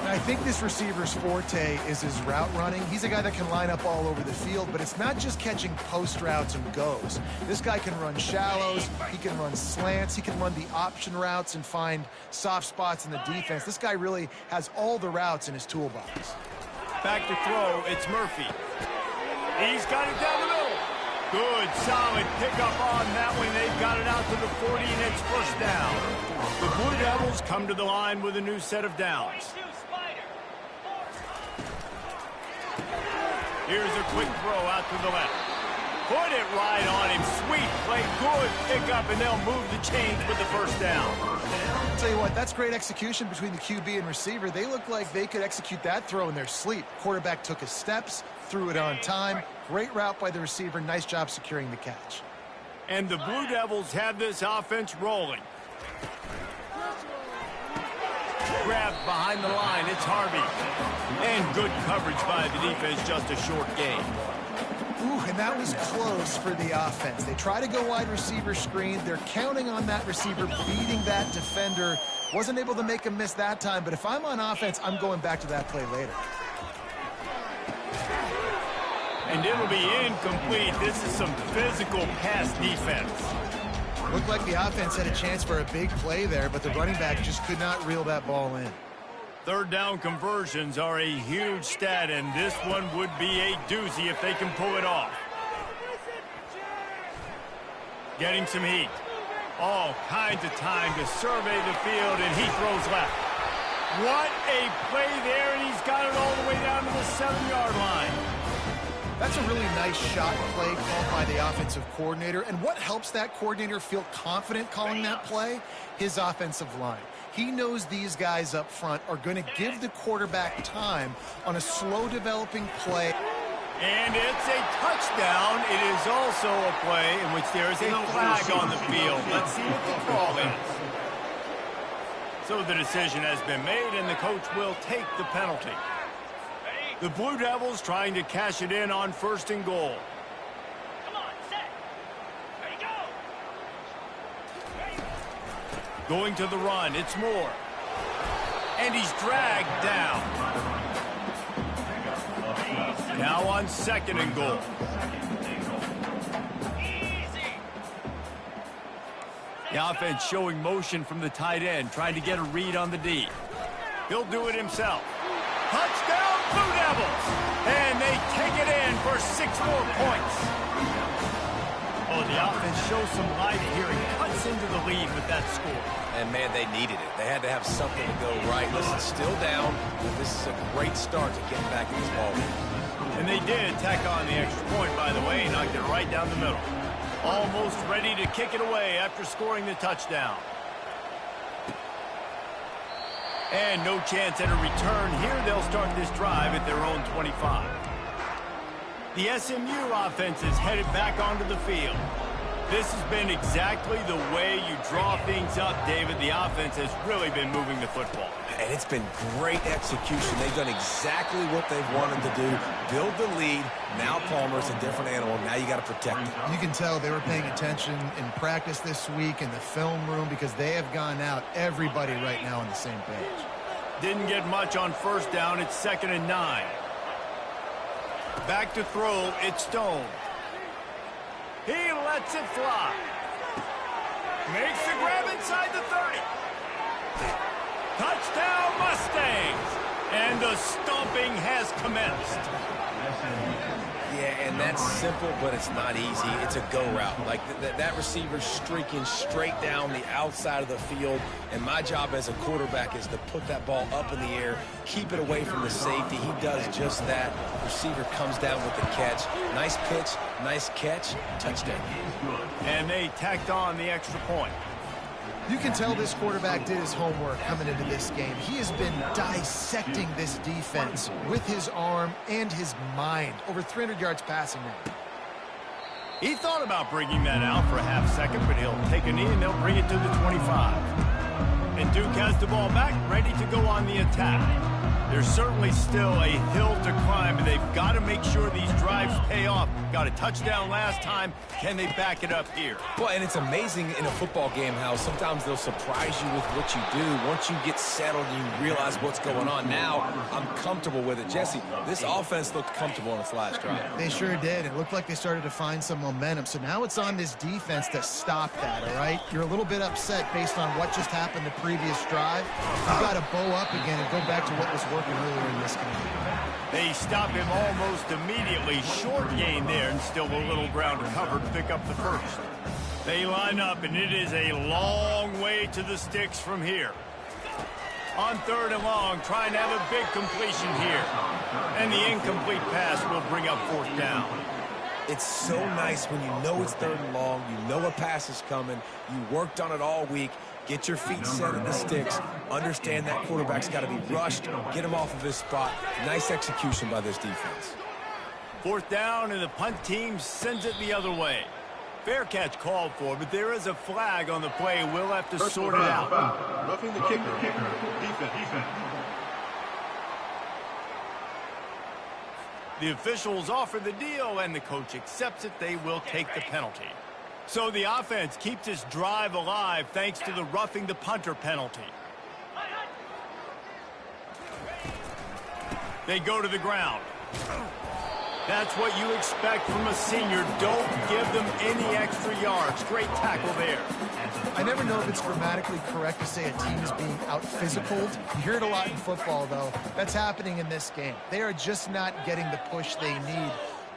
I think this receiver's forte is his route running. He's a guy that can line up all over the field, but it's not just catching post routes and goes. This guy can run shallows, he can run slants, he can run the option routes and find soft spots in the defense. This guy really has all the routes in his toolbox. Back to throw, it's Murphy. He's got it down the middle. Good, solid pickup on that one. They've got it out to the 40, and it's first down. The Blue Devils come to the line with a new set of downs. Here's a quick throw out to the left. Put it right on him. Sweet play, good pickup, and they'll move the chains with the first down. I'll tell you what, that's great execution between the QB and receiver. They look like they could execute that throw in their sleep. Quarterback took his steps, threw it on time. Great route by the receiver. Nice job securing the catch. And the Blue Devils have this offense rolling. Grabbed behind the line, it's Harvey. And good coverage by the defense, just a short gain. Ooh, and that was close for the offense. They try to go wide receiver screen. They're counting on that receiver beating that defender. Wasn't able to make him miss that time, but if I'm on offense, I'm going back to that play later. And it'll be incomplete. This is some physical pass defense. Looked like the offense had a chance for a big play there, but the running back just could not reel that ball in. Third down conversions are a huge stat, and this one would be a doozy if they can pull it off. Getting some heat. All kinds of time to survey the field, and he throws left. What a play there, and he's got it all the way down to the 7-yard line. That's a really nice shot play called by the offensive coordinator. And what helps that coordinator feel confident calling that play? His offensive line. He knows these guys up front are going to give the quarterback time on a slow-developing play. And it's a touchdown. It is also a play in which there is a flag on the field. Let's see what the call is. So the decision has been made, and the coach will take the penalty. The Blue Devils trying to cash it in on 1st and goal. Come on, set. Ready, go. Going to the run, it's Moore. And he's dragged down. Now on 2nd and goal. The offense showing motion from the tight end, trying to get a read on the D. He'll do it himself. Touchdown, Blue Devils! And they take it in for 6 more points. Oh, the offense shows some life here and cuts into the lead with that score. And, man, they needed it. They had to have something to go right. Listen, still down, but this is a great start to getting back in this ball game. And they did tack on the extra point, by the way, knocked it right down the middle. Almost ready to kick it away after scoring the touchdown. And no chance at a return here. They'll start this drive at their own 25. The SMU offense is headed back onto the field. This has been exactly the way you draw things up, David. The offense has really been moving the football. And it's been great execution. They've done exactly what they've wanted to do. Build the lead. Now Palmer's a different animal. Now you got to protect it. You can tell they were paying attention in practice this week in the film room because they have gone out, everybody right now on the same page. Didn't get much on first down. It's 2nd and 9. Back to throw. It's Stone. He lets it fly. Makes the grab inside the 30. Touchdown Mustangs. And the stomping has commenced. Yeah, and that's simple, but it's not easy. It's a go route. Like that receiver's streaking straight down the outside of the field, and my job as a quarterback is to put that ball up in the air, keep it away from the safety. He does just that. Receiver comes down with the catch. Nice pitch, nice catch, touchdown. And they tacked on the extra point. You can tell this quarterback did his homework coming into this game. He has been dissecting this defense with his arm and his mind. Over 300 yards passing now. He thought about bringing that out for a half second, but he'll take a knee and they'll bring it to the 25. And Duke has the ball back, ready to go on the attack. There's certainly still a hill to climb, and they've got to make sure these drives pay off. Got a touchdown last time. Can they back it up here? Well, and it's amazing in a football game how sometimes they'll surprise you with what you do. Once you get settled, you realize what's going on. Now, I'm comfortable with it. Jesse, this offense looked comfortable on its last drive. They sure did. It looked like they started to find some momentum. So now it's on this defense to stop that, all right? You're a little bit upset based on what just happened the previous drive. You've got to bow up again and go back to what was working earlier in this game. They stop him almost immediately. Short gain there, and still a little ground covered to pick up the first. They line up, and it is a long way to the sticks from here. On 3rd and long, trying to have a big completion here. And the incomplete pass will bring up 4th down. It's so nice when you know it's 3rd and long, you know a pass is coming, you worked on it all week, get your feet set at the sticks, understand that quarterback's got to be rushed, get him off of his spot. Nice execution by this defense. 4th down, and the punt team sends it the other way. Fair catch called for, but there is a flag on the play. We'll have to sort it out. Roughing the kicker. Defense. The officials offer the deal, and the coach accepts it. They will take the penalty. So the offense keeps this drive alive thanks to the roughing the punter penalty. They go to the ground. That's what you expect from a senior. Don't give them any extra yards. Great tackle there. I never know if it's grammatically correct to say a team is being out-physicaled. You hear it a lot in football, though. That's happening in this game. They are just not getting the push they need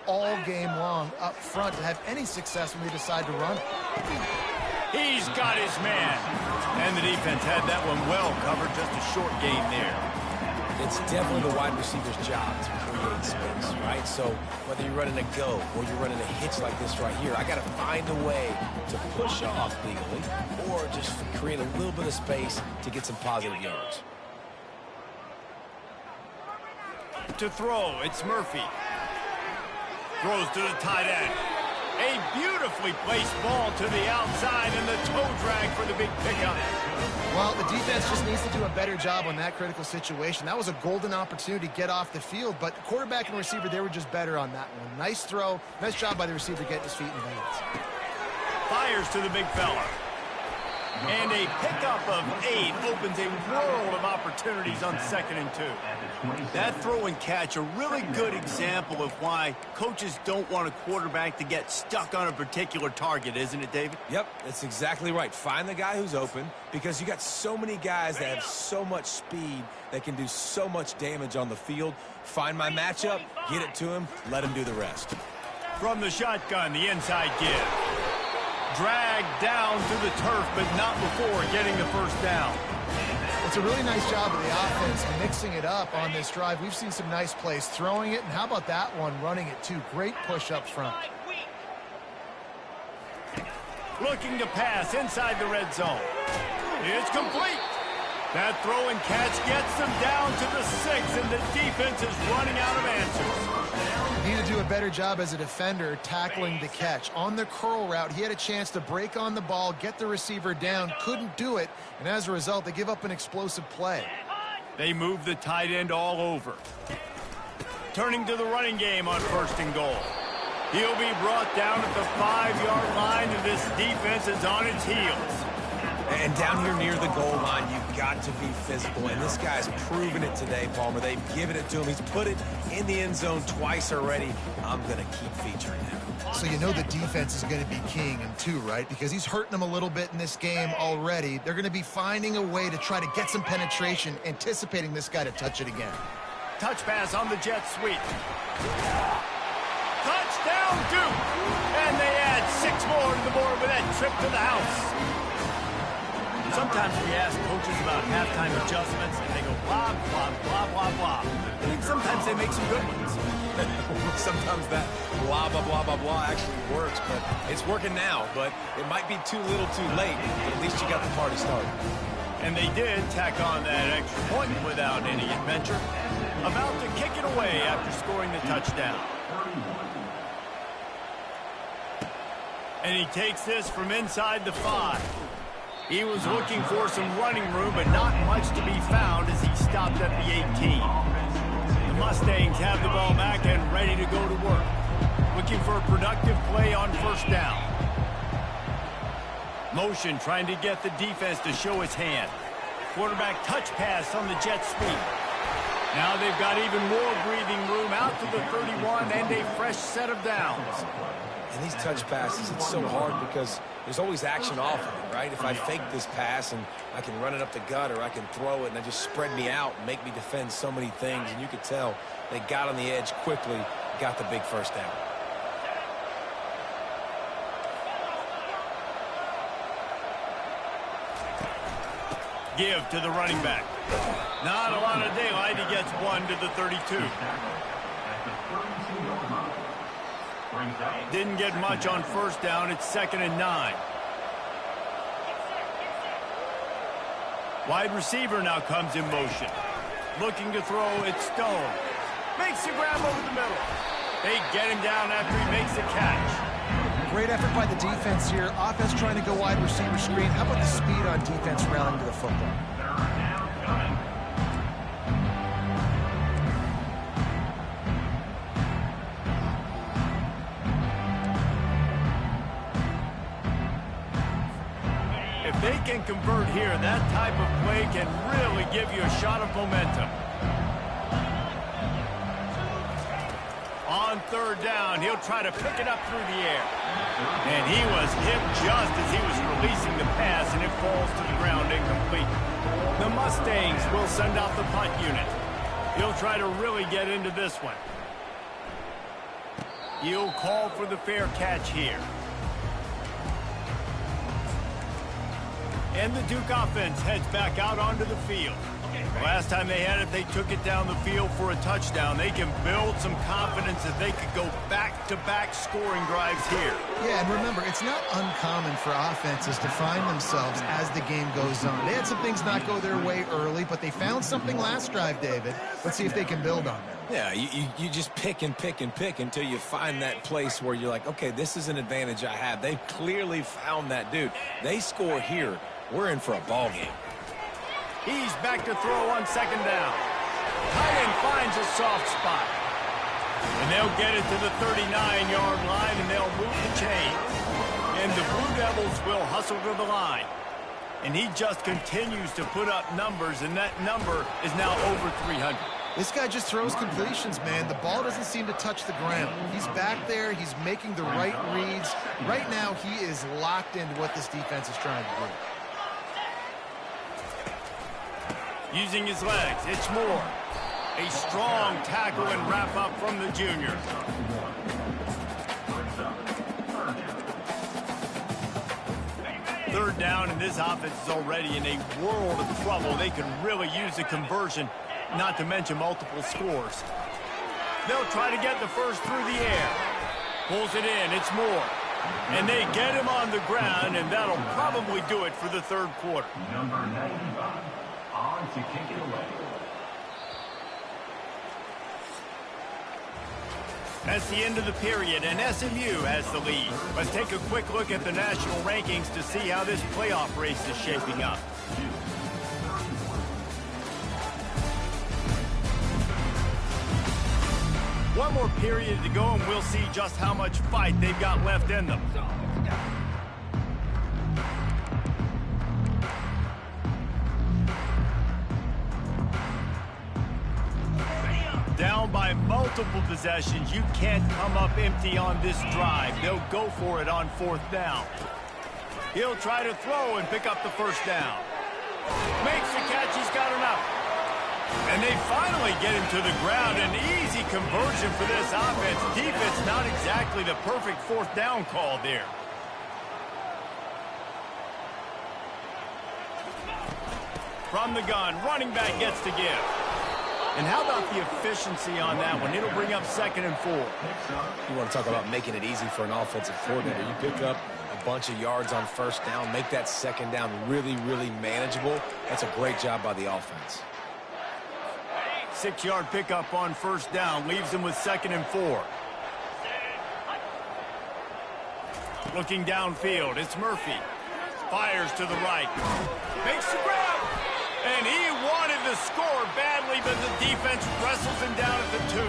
all game long up front to have any success when they decide to run. He's got his man. And the defense had that one well covered. Just a short gain there. It's definitely the wide receiver's job to create space, right? So whether you're running a go or you're running a hitch like this right here, I got to find a way to push off legally or just create a little bit of space to get some positive yards. To throw, it's Murphy. Throws to the tight end. A beautifully placed ball to the outside, and the toe drag for the big pickup. Well, the defense just needs to do a better job on that critical situation. That was a golden opportunity to get off the field, but the quarterback and receiver, they were just better on that one. Nice throw. Nice job by the receiver getting his feet in bounds. Fires to the big fella. And a pickup of 8 opens a world of opportunities on 2nd and 2. That throw and catch, a really good example of why coaches don't want a quarterback to get stuck on a particular target, isn't it, David? Yep, that's exactly right. Find the guy who's open because you got so many guys that have so much speed that can do so much damage on the field. Find my matchup, get it to him, let him do the rest. From the shotgun, the inside give. dragged down to the turf, but not before getting the first down. It's a really nice job of the offense mixing it up on this drive. We've seen some nice plays throwing it, and how about that one running it too? Great push up front. Looking to pass inside the red zone. It's complete. That throw and catch gets them down to the 6, and the defense is running out of answers. Need to do a better job as a defender tackling the catch. On the curl route, he had a chance to break on the ball, get the receiver down, couldn't do it, and as a result, they give up an explosive play. They move the tight end all over. Turning to the running game on 1st and goal. He'll be brought down at the 5-yard line, and this defense is on its heels. And down here near the goal line, you've got to be physical. And this guy's proven it today, Palmer. They've given it to him. He's put it in the end zone twice already. I'm going to keep featuring him. So you know the defense is going to be keying him too, right? Because he's hurting them a little bit in this game already. They're going to be finding a way to try to get some penetration, anticipating this guy to touch it again. Touch pass on the jet sweep. Touchdown, Duke! And they add 6 more to the board with that trip to the house. Sometimes we ask coaches about halftime adjustments, and they go blah, blah, blah, blah, blah. I think sometimes they make some good ones. Sometimes that blah, blah, blah, blah, blah actually works, but it's working now. But it might be too little too late. But at least you got the party started. And they did tack on that extra point without any adventure. About to kick it away after scoring the touchdown. And he takes this from inside the 5. He was looking for some running room, but not much to be found as he stopped at the 18. The Mustangs have the ball back and ready to go to work. Looking for a productive play on 1st down. Motion trying to get the defense to show his hand. Quarterback touch pass on the jet sweep. Now they've got even more breathing room out to the 31 and a fresh set of downs. And these touch passes, it's so hard because there's always action off of it, right? If I fake this pass and I can run it up the gut or I can throw it and it just spread me out and make me defend so many things. And you could tell they got on the edge quickly, got the big first down. Give to the running back. Not a lot of daylight. He gets 1 to the 32. Didn't get much on 1st down. It's 2nd and 9. Wide receiver now comes in motion. Looking to throw, it's Stone. Makes the grab over the middle. They get him down after he makes the catch. Great effort by the defense here. Offense trying to go wide receiver screen. How about the speed on defense rallying to the football? If they can convert here, that type of play can really give you a shot of momentum. On 3rd down, he'll try to pick it up through the air. And he was hit just as he was releasing the pass, and it falls to the ground incomplete. The Mustangs will send out the punt unit. He'll try to really get into this one. He'll call for the fair catch here. And the Duke offense heads back out onto the field. Last time they had it, they took it down the field for a touchdown. They can build some confidence that they could go back-to-back scoring drives here. Yeah, and remember, it's not uncommon for offenses to find themselves as the game goes on. They had some things not go their way early, but they found something last drive, David. Let's see if they can build on that. Yeah, you just pick and pick and pick until you find that place where you're like, okay, this is an advantage I have. They've clearly found that, dude. They score here. We're in for a ball game. He's back to throw on 2nd down. Tight end finds a soft spot. And they'll get it to the 39-yard line, and they'll move the chains. And the Blue Devils will hustle to the line. And he just continues to put up numbers, and that number is now over 300. This guy just throws completions, man. The ball doesn't seem to touch the ground. He's back there. He's making the right reads. Right now, he is locked into what this defense is trying to do. Using his legs, it's Moore. A strong tackle and wrap up from the junior. Third down, and this offense is already in a world of trouble. They can really use a conversion, not to mention multiple scores. They'll try to get the first through the air. Pulls it in. It's Moore. And they get him on the ground, and that'll probably do it for the third quarter. Number 95, on to kick it away. That's the end of the period, and SMU has the lead. Let's take a quick look at the national rankings to see how this playoff race is shaping up. One more period to go, and we'll see just how much fight they've got left in them. Down by multiple possessions, you can't come up empty on this drive. They'll go for it on fourth down. He'll try to throw and pick up the first down. Makes the catch, he's got enough. And they finally get him to the ground. An easy conversion for this offense. Defense not exactly the perfect fourth down call there. From the gun, running back gets to give. And how about the efficiency on that one? It'll bring up 2nd and 4. You want to talk about making it easy for an offensive coordinator. You pick up a bunch of yards on first down, make that second down really, really manageable. That's a great job by the offense. 6-yard pickup on first down, leaves them with 2nd and 4. Looking downfield, it's Murphy. Fires to the right. Makes the grab. And he wanted the score badly, but the defense wrestles him down at the 2.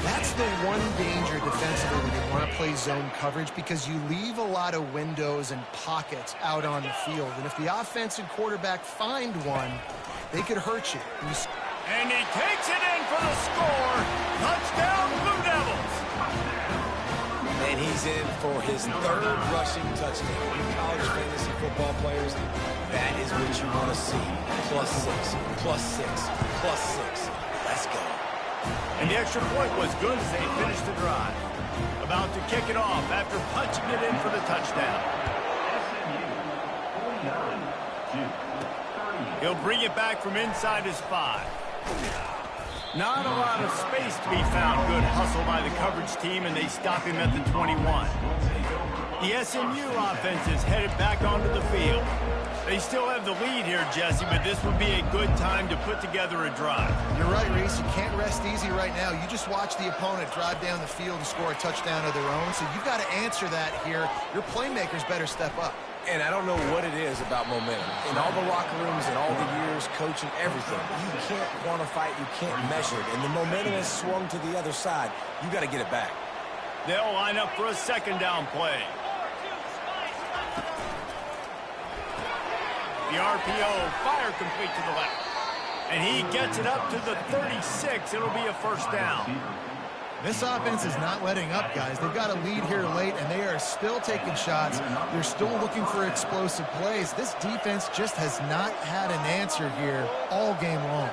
That's the one danger defensively when you want to play zone coverage, because you leave a lot of windows and pockets out on the field. And if the offense and quarterback find one, they could hurt you. And he takes it in for the score. Touchdown, Blue Devils. And he's in for his 3rd rushing touchdown. College fantasy football players, that is what you want to see. +6, +6, +6. Let's go. And the extra point was good as they finished the drive. About to kick it off after punching it in for the touchdown. He'll bring it back from inside his 5. Not a lot of space to be found. Good hustle by the coverage team, and they stop him at the 21. The SMU offense is headed back onto the field. They still have the lead here, Jesse, but this would be a good time to put together a drive. You're right, Reese. You can't rest easy right now. You just watch the opponent drive down the field and score a touchdown of their own, so you've got to answer that here. Your playmakers better step up. And I don't know what it is about momentum. In all the locker rooms and all the years coaching, everything, you can't quantify it, you can't measure it. And the momentum has swung to the other side. You got to get it back. They'll line up for a 2nd down play. The RPO, fire complete to the left. And he gets it up to the 36. It'll be a first down. This offense is not letting up, guys. They've got a lead here late, and they are still taking shots. They're still looking for explosive plays. This defense just has not had an answer here all game long.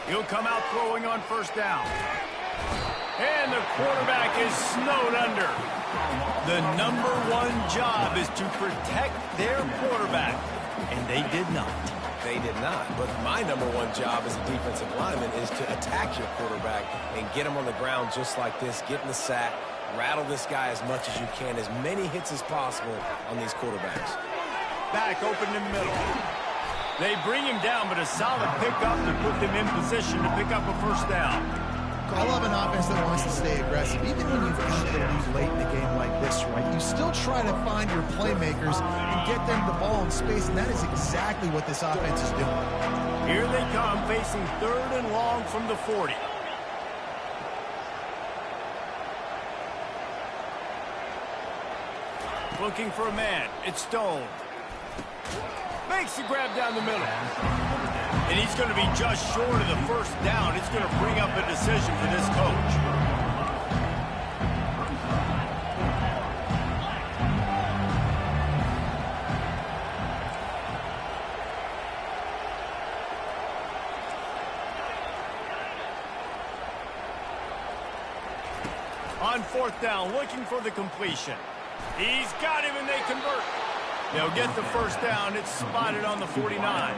He'll come out throwing on first down. And the quarterback is snowed under. The #1 job is to protect their quarterback. And they did not. They did not. But my #1 job as a defensive lineman is to attack your quarterback and get him on the ground just like this, get in the sack, rattle this guy as much as you can, as many hits as possible on these quarterbacks. Back open in the middle. They bring him down, but a solid pickup to put them in position to pick up a first down. I love an offense that wants to stay aggressive. Even when you've got the lead late in a game like this, right, you still try to find your playmakers and get them the ball in space, and that is exactly what this offense is doing. Here they come, facing 3rd and long from the 40. Looking for a man. It's Stone. Makes the grab down the middle. And he's going to be just short of the first down. It's going to bring up a decision for this coach. On fourth down, looking for the completion. He's got him, and they convert. They'll get the first down. It's spotted on the 49.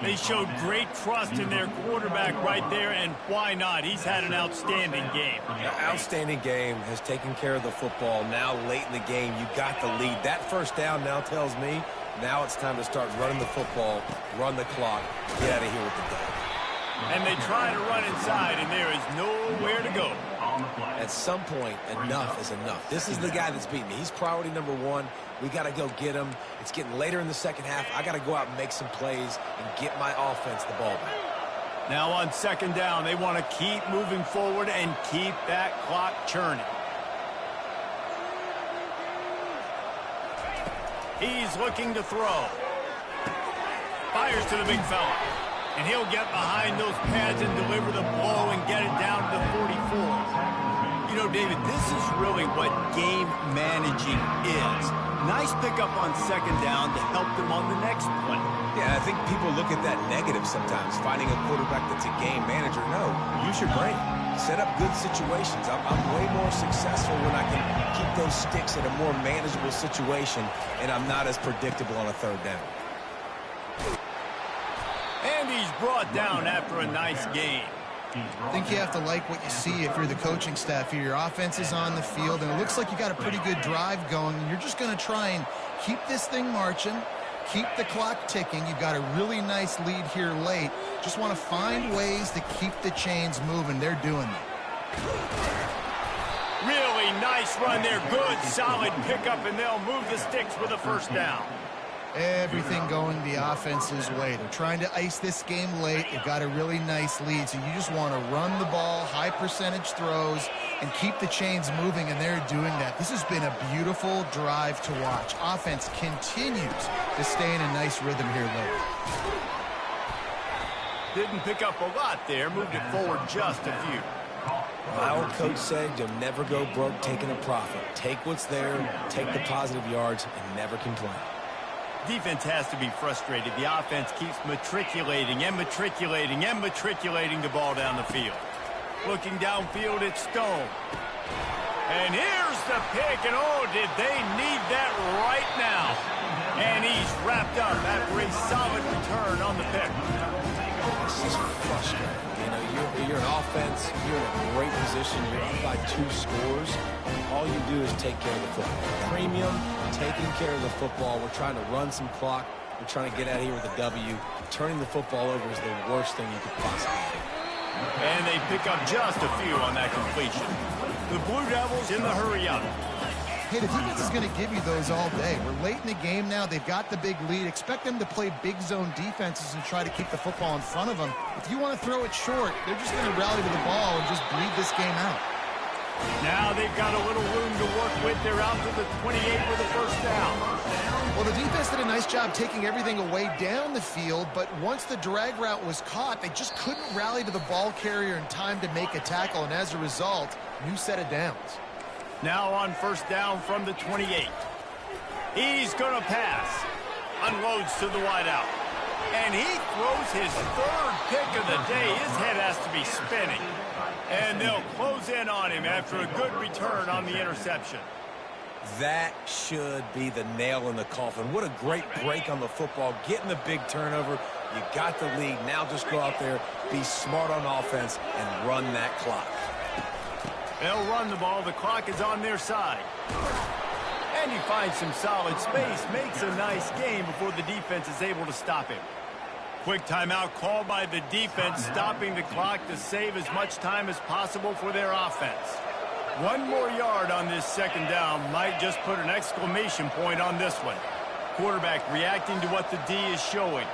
They showed great trust in their quarterback right there, and why not? He's had an outstanding game. Outstanding game, has taken care of the football. Now late in the game, you got the lead. That first down now tells me now it's time to start running the football, run the clock, get out of here with the day. And they try to run inside, and there is nowhere to go. At some point, enough is enough. This is the guy that's beating me. He's priority number one. We got to go get him. It's getting later in the second half. I got to go out and make some plays and get my offense the ball back. Now on second down, they want to keep moving forward and keep that clock churning. He's looking to throw. Fires to the big fella. And he'll get behind those pads and deliver the blow and get it down to the 44. You know, David, this is really what game managing is. Nice pickup on second down to help them on the next play. Yeah, I think people look at that negative sometimes, finding a quarterback that's a game manager. No, use your brain. Set up good situations. I'm way more successful when I can keep those sticks in a more manageable situation, and I'm not as predictable on a third down. And he's brought down after a nice game. I think you have to like what you see if you're the coaching staff here. Your offense is on the field, and it looks like you got a pretty good drive going. And you're just going to try and keep this thing marching, keep the clock ticking. You've got a really nice lead here late. Just want to find ways to keep the chains moving. They're doing that. Really nice run there. Good, solid pickup, and they'll move the sticks with a first down. Everything going the offense's way. They're trying to ice this game late. They've got a really nice lead, so you just want to run the ball, high percentage throws, and keep the chains moving, and they're doing that. This has been a beautiful drive to watch. Offense continues to stay in a nice rhythm here late. Didn't pick up a lot there, moved it forward just a few. My old coach said you'll never go broke taking a profit. Take what's there, take the positive yards, and never complain. Defense has to be frustrated. The offense keeps matriculating and matriculating and matriculating the ball down the field. Looking downfield, it's Stone. And here's the pick, and oh, did they need that right now. And he's wrapped up after a solid return on the pick. This is frustrating. You know, you're an offense, you're in a great position, you're up by 2 scores. All you do is take care of the football. Premium, taking care of the football. We're trying to run some clock. We're trying to get out of here with a W. Turning the football over is the worst thing you could possibly do. And they pick up just a few on that completion. The Blue Devils in the hurry up. Hey, the defense is going to give you those all day. We're late in the game now. They've got the big lead. Expect them to play big zone defenses and try to keep the football in front of them. If you want to throw it short, they're just going to rally to the ball and just bleed this game out. Now they've got a little room to work with. They're out to the 28 with a first down. Well, the defense did a nice job taking everything away down the field, but once the drag route was caught, they just couldn't rally to the ball carrier in time to make a tackle, and as a result, new set of downs. Now on first down from the 28. He's going to pass. Unloads to the wideout. And he throws his third pick of the day. His head has to be spinning. And they'll close in on him after a good return on the interception. That should be the nail in the coffin. What a great break on the football. Getting the big turnover. You got the lead. Now just go out there, be smart on offense, and run that clock. They'll run the ball. The clock is on their side. And he finds some solid space. Makes a nice game before the defense is able to stop him. Quick timeout called by the defense, stopping the clock to save as much time as possible for their offense. 1 more yard on this second down might just put an exclamation point on this one. Quarterback reacting to what the D is showing.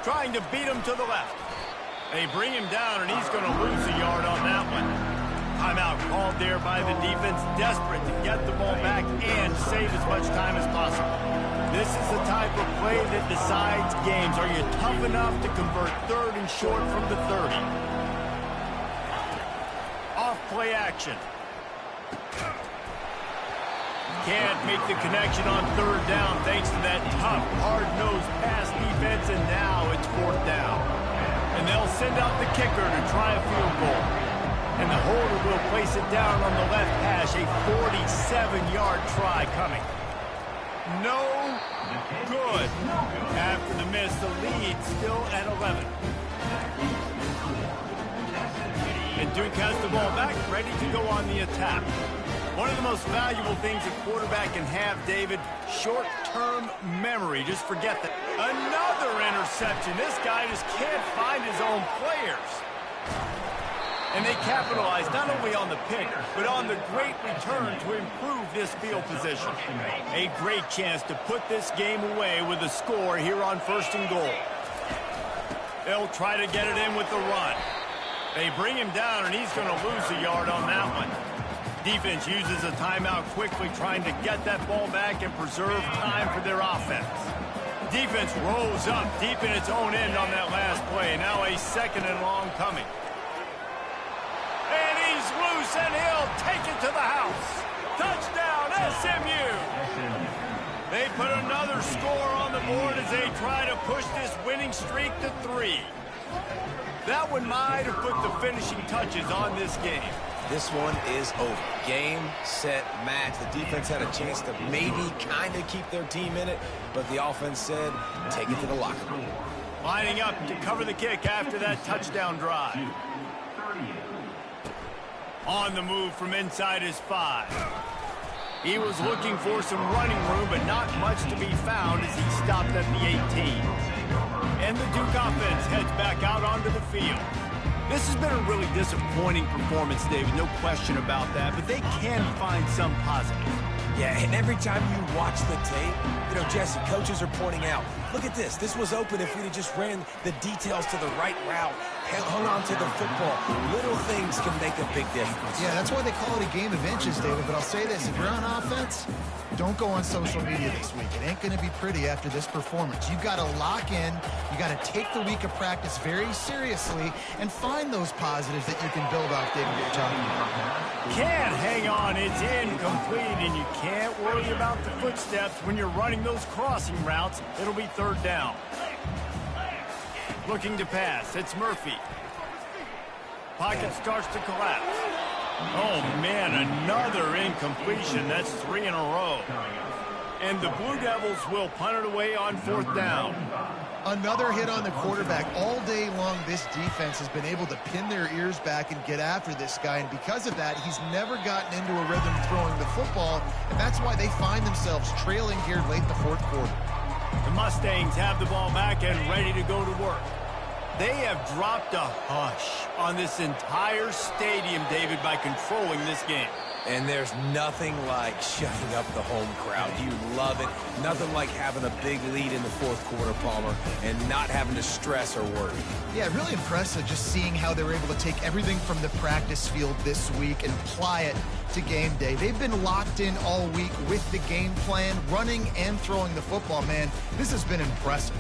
Trying to beat him to the left. They bring him down, and he's going to lose a yard on that one. Timeout called there by the defense, desperate to get the ball back and save as much time as possible. This is the type of play that decides games. Are you tough enough to convert third and short from the 30? Off play action. Can't make the connection on third down thanks to that tough, hard-nosed pass defense, and now it's fourth down. And they'll send out the kicker to try a field goal. And the holder will place it down on the left hash, a 47-yard try coming. No good. After the miss, the lead still at 11. And Duke has the ball back, ready to go on the attack. One of the most valuable things a quarterback can have, David, short-term memory. Just forget that. Another interception. This guy just can't find his own players. And they capitalize not only on the pick, but on the great return to improve this field position. A great chance to put this game away with a score here on 1st and goal. They'll try to get it in with the run. They bring him down, and he's going to lose a yard on that one. Defense uses a timeout quickly, trying to get that ball back and preserve time for their offense. Defense rolls up deep in its own end on that last play. Now a 2nd and long coming. And he's loose, and he'll take it to the house. Touchdown, SMU. They put another score on the board as they try to push this winning streak to 3. That one might have put the finishing touches on this game. This one is over. Game, set, match. The defense had a chance to maybe kind of keep their team in it, but the offense said, take it to the locker room. Lining up to cover the kick after that touchdown drive. On the move from inside his 5. He was looking for some running room, but not much to be found as he stopped at the 18. And the Duke offense heads back out onto the field. This has been a really disappointing performance, David, no question about that, but they can find some positive. Yeah, and every time you watch the tape, Jesse, coaches are pointing out, look at this. This was open if we'd have just ran the details to the right route, hung on to the football. Little things can make a big difference. Yeah, that's why they call it a game of inches, David. But I'll say this, if you're on offense, don't go on social media this week. It ain't going to be pretty after this performance. You've got to lock in. You got to take the week of practice very seriously and find those positives that you can build off, David, that you're talking about. Can't hang on. It's incomplete, and you can't worry about the footsteps when you're running those crossing routes. It'll be 3rd down. Looking to pass. It's Murphy. Pocket starts to collapse. Oh, man, another incompletion. That's 3 in a row. And the Blue Devils will punt it away on 4th down. Another hit on the quarterback. All day long, this defense has been able to pin their ears back and get after this guy. And because of that, he's never gotten into a rhythm throwing the football. And that's why they find themselves trailing here late in the 4th quarter. The Mustangs have the ball back and ready to go to work. They have dropped a hush on this entire stadium, David, by controlling this game. And there's nothing like shutting up the home crowd. You love it. Nothing like having a big lead in the 4th quarter, Palmer, and not having to stress or worry. Yeah, really impressive just seeing how they were able to take everything from the practice field this week and apply it to game day. They've been locked in all week with the game plan, running and throwing the football, man. This has been impressive.